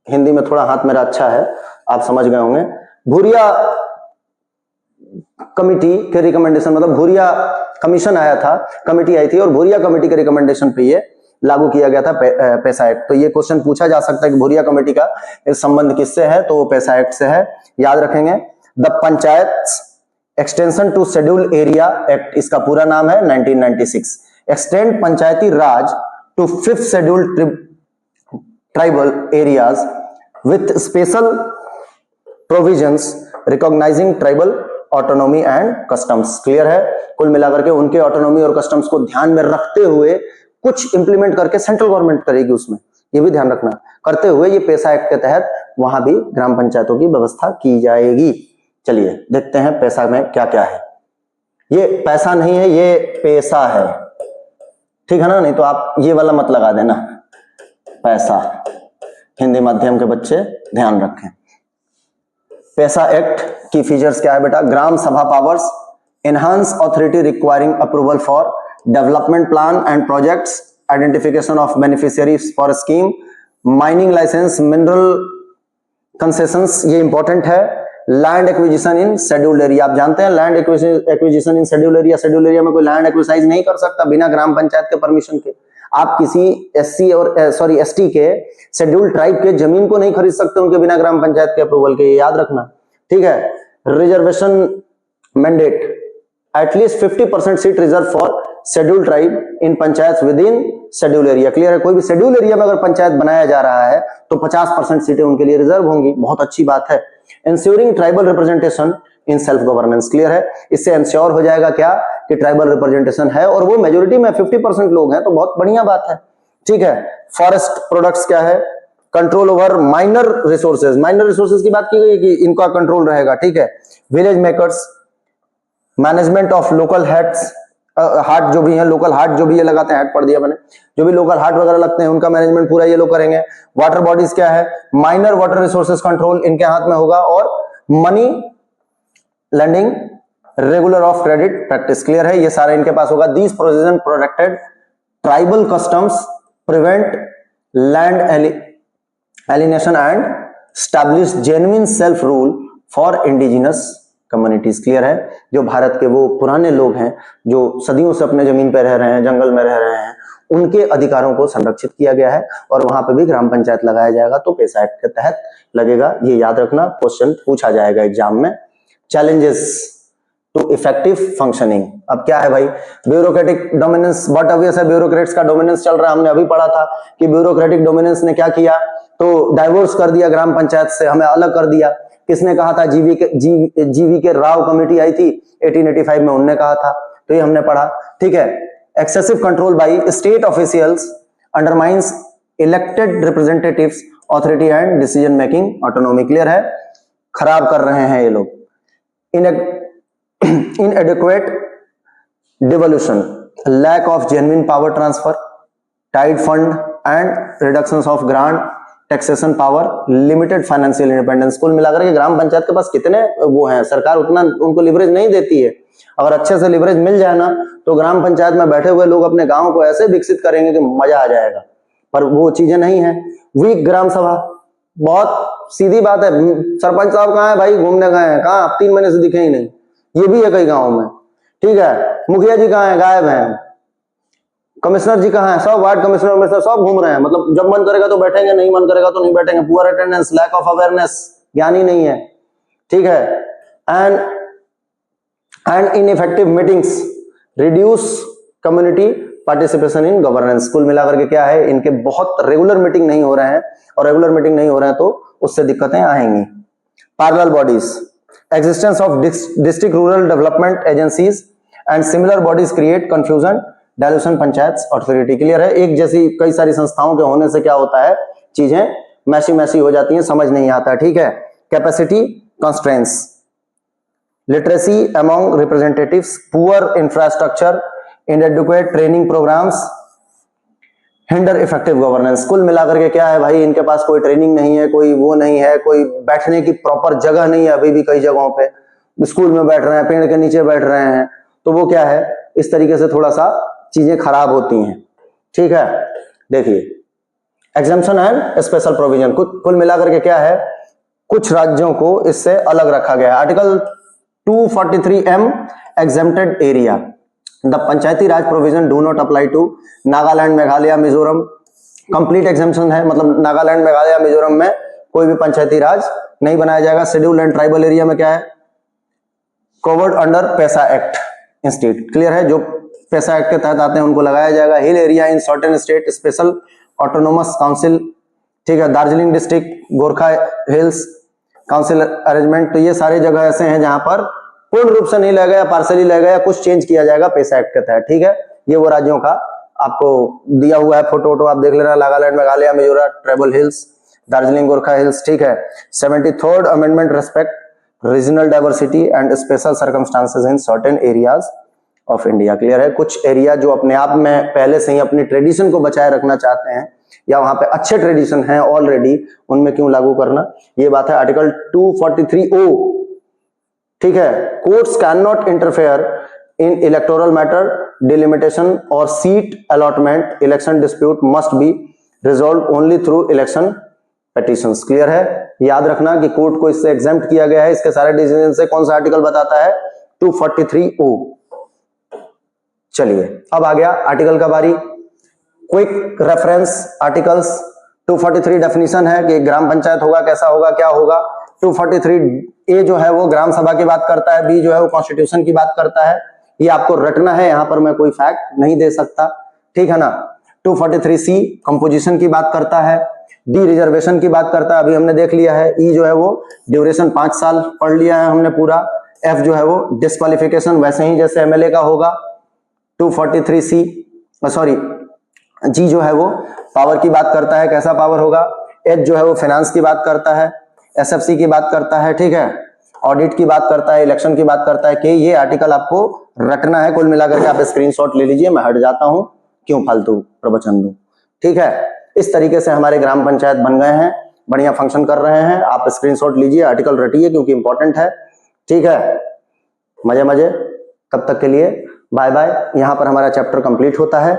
हिंदी में थोड़ा हाथ मेरा अच्छा है, आप समझ गए होंगे। भूरिया कमिटी के रिकमेंडेशन, मतलब भूरिया कमीशन आया था, कमिटी आई थी, और भूरिया कमेटी के रिकमेंडेशन पे ये लागू किया गया था पैसा एक्ट। तो ये क्वेश्चन पूछा जा सकता है कि भूरिया कमेटी का इस संबंध किससे है, तो पैसा एक्ट से है, याद रखेंगे। The panchayat extension to schedule area act, इसका पूरा नाम है 1996। Extend panchayati raj to 5th schedule tribal areas with special provisions recognising tribal autonomy and customs. Clear है। कुल मिलाकर के उनके ऑटोनॉमी और कस्टम्स को ध्यान में रखते हुए कुछ इंप्लीमेंट करके सेंट्रल गवर्नमेंट करेगी उसमें, ये भी ध्यान रखना, करते हुए ये पैसा एक्ट के तहत वहां भी ग्राम पंचायतों की व्यवस्था की जाएगी। चलिए देखते हैं पैसा में क्या क्या है। ये पैसा नहीं है, ये पैसा है, ठीक है ना, नहीं तो आप ये वाला मत लगा देना पैसा, हिंदी माध्यम के बच्चे ध्यान रखें। पैसा एक्ट की फीचर्स क्या है बेटा? Gram sabha powers, enhance authority requiring approval for development plan and projects, identification of beneficiaries for scheme, mining licence, mineral concessions, ये इंपॉर्टेंट है। Land acquisition in scheduled area, आप जानते हैं land acquisition in scheduled area, scheduled area में कोई land एक्विसाइज नहीं कर सकता बिना ग्राम पंचायत के परमिशन के। आप किसी एससी और एसटी के शेड्यूल्ड ट्राइब के जमीन को नहीं खरीद सकते उनके बिना ग्राम पंचायत के अप्रूवल के, ये याद रखना, ठीक है। Reservation mandate, at least 50% seat reserve for scheduled tribe in panchayat with in schedule area. Clear है। कोई भी शेड्यूल एरिया में अगर पंचायत बनाया जा रहा है तो 50% सीटें उनके लिए रिजर्व होंगी, बहुत अच्छी बात है। Ensuring tribal representation in self governance, clear है। इससे इंश्योर हो जाएगा क्या कि ट्राइबल रिप्रेजेंटेशन है, और वो मेजोरिटी में 50% लोग हैं, तो बहुत बढ़िया बात है, ठीक है। फॉरेस्ट प्रोडक्ट्स क्या है? Control over minor resources, minor resources की बात की गई कि इनका कंट्रोल रहेगा, ठीक है। Village makers, management of local haats, haat जो भी है, लोकल हाट जो भी ये लगाते हैं, हाट पढ़ दिया मैंने, जो भी लोकल हाट वगैरह लगते हैं उनका मैनेजमेंट पूरा ये लोग करेंगे। वाटर बॉडीज क्या है? माइनर वाटर रिसोर्सेज कंट्रोल इनके हाथ में होगा, और money lending, regular of credit practice, clear है, ये सारा इनके पास होगा। These provision protected tribal customs, prevent land alienation and establish genuine self rule for indigenous communities, clear है। जो भारत के वो पुराने लोग हैं जो सदियों से अपने जमीन पर रह रहे हैं, जंगल में रह रहे हैं, उनके अधिकारों को संरक्षित किया गया है, और वहां पे भी ग्राम पंचायत लगाया जाएगा तो पैसा एक्ट के तहत लगेगा, ये याद रखना, क्वेश्चन पूछा जाएगा एग्जाम में। चैलेंजेस टू इफेक्टिव फंक्शनिंग, अब क्या है भाई? ब्यूरोक्रेटिक डोमिनेंस, बहुत ऑब्वियस है, ब्यूरोक्रेट्स का डोमिनेंस चल रहा है। हमने अभी पढ़ा था कि ब्यूरोक्रेटिक डोमिनेंस ने क्या किया, तो डाइवोर्स कर दिया ग्राम पंचायत से, हमें अलग कर दिया। किसने कहा था? जीवी के राव कमेटी आई थी 1885 में, उनने कहा था, तो ये हमने पढ़ा, ठीक है। Excessive control by state officials undermines elected representatives authority and decision making autonomy, clear है, खराब कर रहे हैं ये लोग। inadequate devolution, lack of genuine power transfer, tied fund and reductions of grant, taxation power, limited financial independence। कुल मिलाकर के ग्राम पंचायत के पास कितने वो हैं, सरकार उतना उनको लिवरेज नहीं देती है। अगर अच्छे से लिवरेज मिल जाए ना तो ग्राम पंचायत में बैठे हुए लोग अपने गांव को ऐसे विकसित करेंगे कि मजा आ जाएगा, पर वो चीजें नहीं है। वीक ग्राम सभा, बहुत सीधी बात है, सरपंच साहब कहाँ है भाई? घूमने गए हैं, कहाँ? 3 महीने से दिखे ही नहीं, ये भी है कई गांवों में, ठीक है। मुखिया जी कहाँ हैं? गायब हैं। कमिश्नर जी कहाँ हैं? सब वार्ड कमिश्नर सब घूम रहे हैं, मतलब जब मन करेगा तो बैठेंगे, नहीं मन करेगा तो नहीं बैठेंगे। Poor attendance, lack of awareness, ज्ञान ही नहीं है, ठीक है। And ineffective meetings, reduce community participation in governance. कुल मिलाकर के क्या है, इनके बहुत रेगुलर मीटिंग नहीं हो रहे हैं, और रेगुलर मीटिंग नहीं हो रहे हैं तो उससे दिक्कतें आएंगी। Parallel bodies, existence of district rural development agencies and similar bodies create confusion, dilution panchayat authority, clear है। एक जैसी कई सारी संस्थाओं के होने से क्या होता है, चीजें मैसी हो जाती हैं, समझ नहीं आता, ठीक है। Capacity constraints, literacy among representatives, poor infrastructure, inadequate training programs, hinder effective governance. कुल मिलाकर के क्या है भाई, इनके पास कोई ट्रेनिंग नहीं है, कोई वो नहीं है, कोई बैठने की प्रॉपर जगह नहीं है। अभी भी कई जगहों पे स्कूल में बैठ रहे हैं, पेड़ के नीचे बैठ रहे हैं, तो वो क्या है, इस तरीके से थोड़ा सा चीजें खराब होती हैं, ठीक है। देखिए एग्जम्पशन एंड स्पेशल प्रोविजन, कुल मिलाकर के क्या है, कुछ राज्यों को इससे अलग रखा गया है। Article 243M exempted area, the panchayati raj provision do not apply to Nagaland, Meghalaya, Mizoram. Complete exemption है, मतलब नागालैंड, मेघालय, मिजोरम में कोई भी पंचायती राज नहीं बनाया जाएगा। शेड्यूल एंड ट्राइबल एरिया में क्या है, कवर्ड अंडर पैसा एक्ट इंस्टीट, क्लियर है, जो पैसा एक्ट के तहत आते हैं उनको लगाया जाएगा। Hill area in certain state special autonomous council, ठीक है, Darjeeling district, Gorkha hills council arrangement. तो ये सारे जगह ऐसे हैं जहां पर पूर्ण रूप से नहीं लगाया गया, पार्सली लगाया गया, कुछ चेंज किया जाएगा पैसा एक्ट के तहत, ठीक है। ये वो राज्यों का आपको दिया हुआ है, फोटो वोटो आप देख लेना, Nagaland, Meghalaya, Mizoram, tribal hills, Darjeeling, Gorkha hills, ठीक है। 73rd amendment respect regional diversity and special circumstances in certain areas of India, clear है। कुछ एरिया जो अपने आप में पहले से ही अपनी ट्रेडिशन को बचाए रखना चाहते हैं या वहां पे अच्छे ट्रेडिशन हैं ऑलरेडी, उनमें क्यों लागू करना, ये बात है। आर्टिकल 243O, ठीक है, courts can not interfere in electoral matter, delimitation और seat allotment, election dispute must be resolve only through election petitions, clear है। याद रखना कि कोर्ट को इससे एग्जेम्प्ट किया गया है, इसके सारे डिसीजन से। कौन सा आर्टिकल बताता है, 243O। चलिए अब आ गया आर्टिकल का बारी, क्विक रेफरेंस आर्टिकल्स। 243 डेफिनेशन है कि ग्राम पंचायत होगा, कैसा होगा, क्या होगा। 243A जो है वो ग्राम सभा की बात करता है, B जो है वो कॉन्स्टिट्यूशन की बात करता है। ये आपको रटना है, यहां पर मैं कोई फैक्ट नहीं दे सकता, ठीक है ना। 243C कंपोजिशन की बात करता है, D रिजर्वेशन की बात करता है, अभी हमने देख लिया है। E जो है वो ड्यूरेशन 5 साल पढ़ लिया है हमने पूरा। F जो है वो डिस्क्वालिफिकेशन, वैसे ही जैसे MLA का होगा। 243C सॉरी G जो है वो पावर की बात करता है, कैसा पावर होगा। H जो है वो फाइनेंस की बात करता है, SFC की बात करता है, ठीक है, ऑडिट की बात करता है, इलेक्शन की बात करता है। कि ये आर्टिकल आपको रटना है, कुल मिलाकर के आप स्क्रीनशॉट ले लीजिए, मैं हट जाता हूं, क्यों फालतू प्रवचन दूं, ठीक है। इस तरीके से हमारे ग्राम पंचायत बन गए हैं, बढ़िया फंक्शन कर रहे हैं। आप स्क्रीनशॉट लीजिए, आर्टिकल रटिए क्योंकि इंपॉर्टेंट है, ठीक है। मजे मजे, तब तक के लिए बाय बाय। यहां पर हमारा चैप्टर कंप्लीट होता है।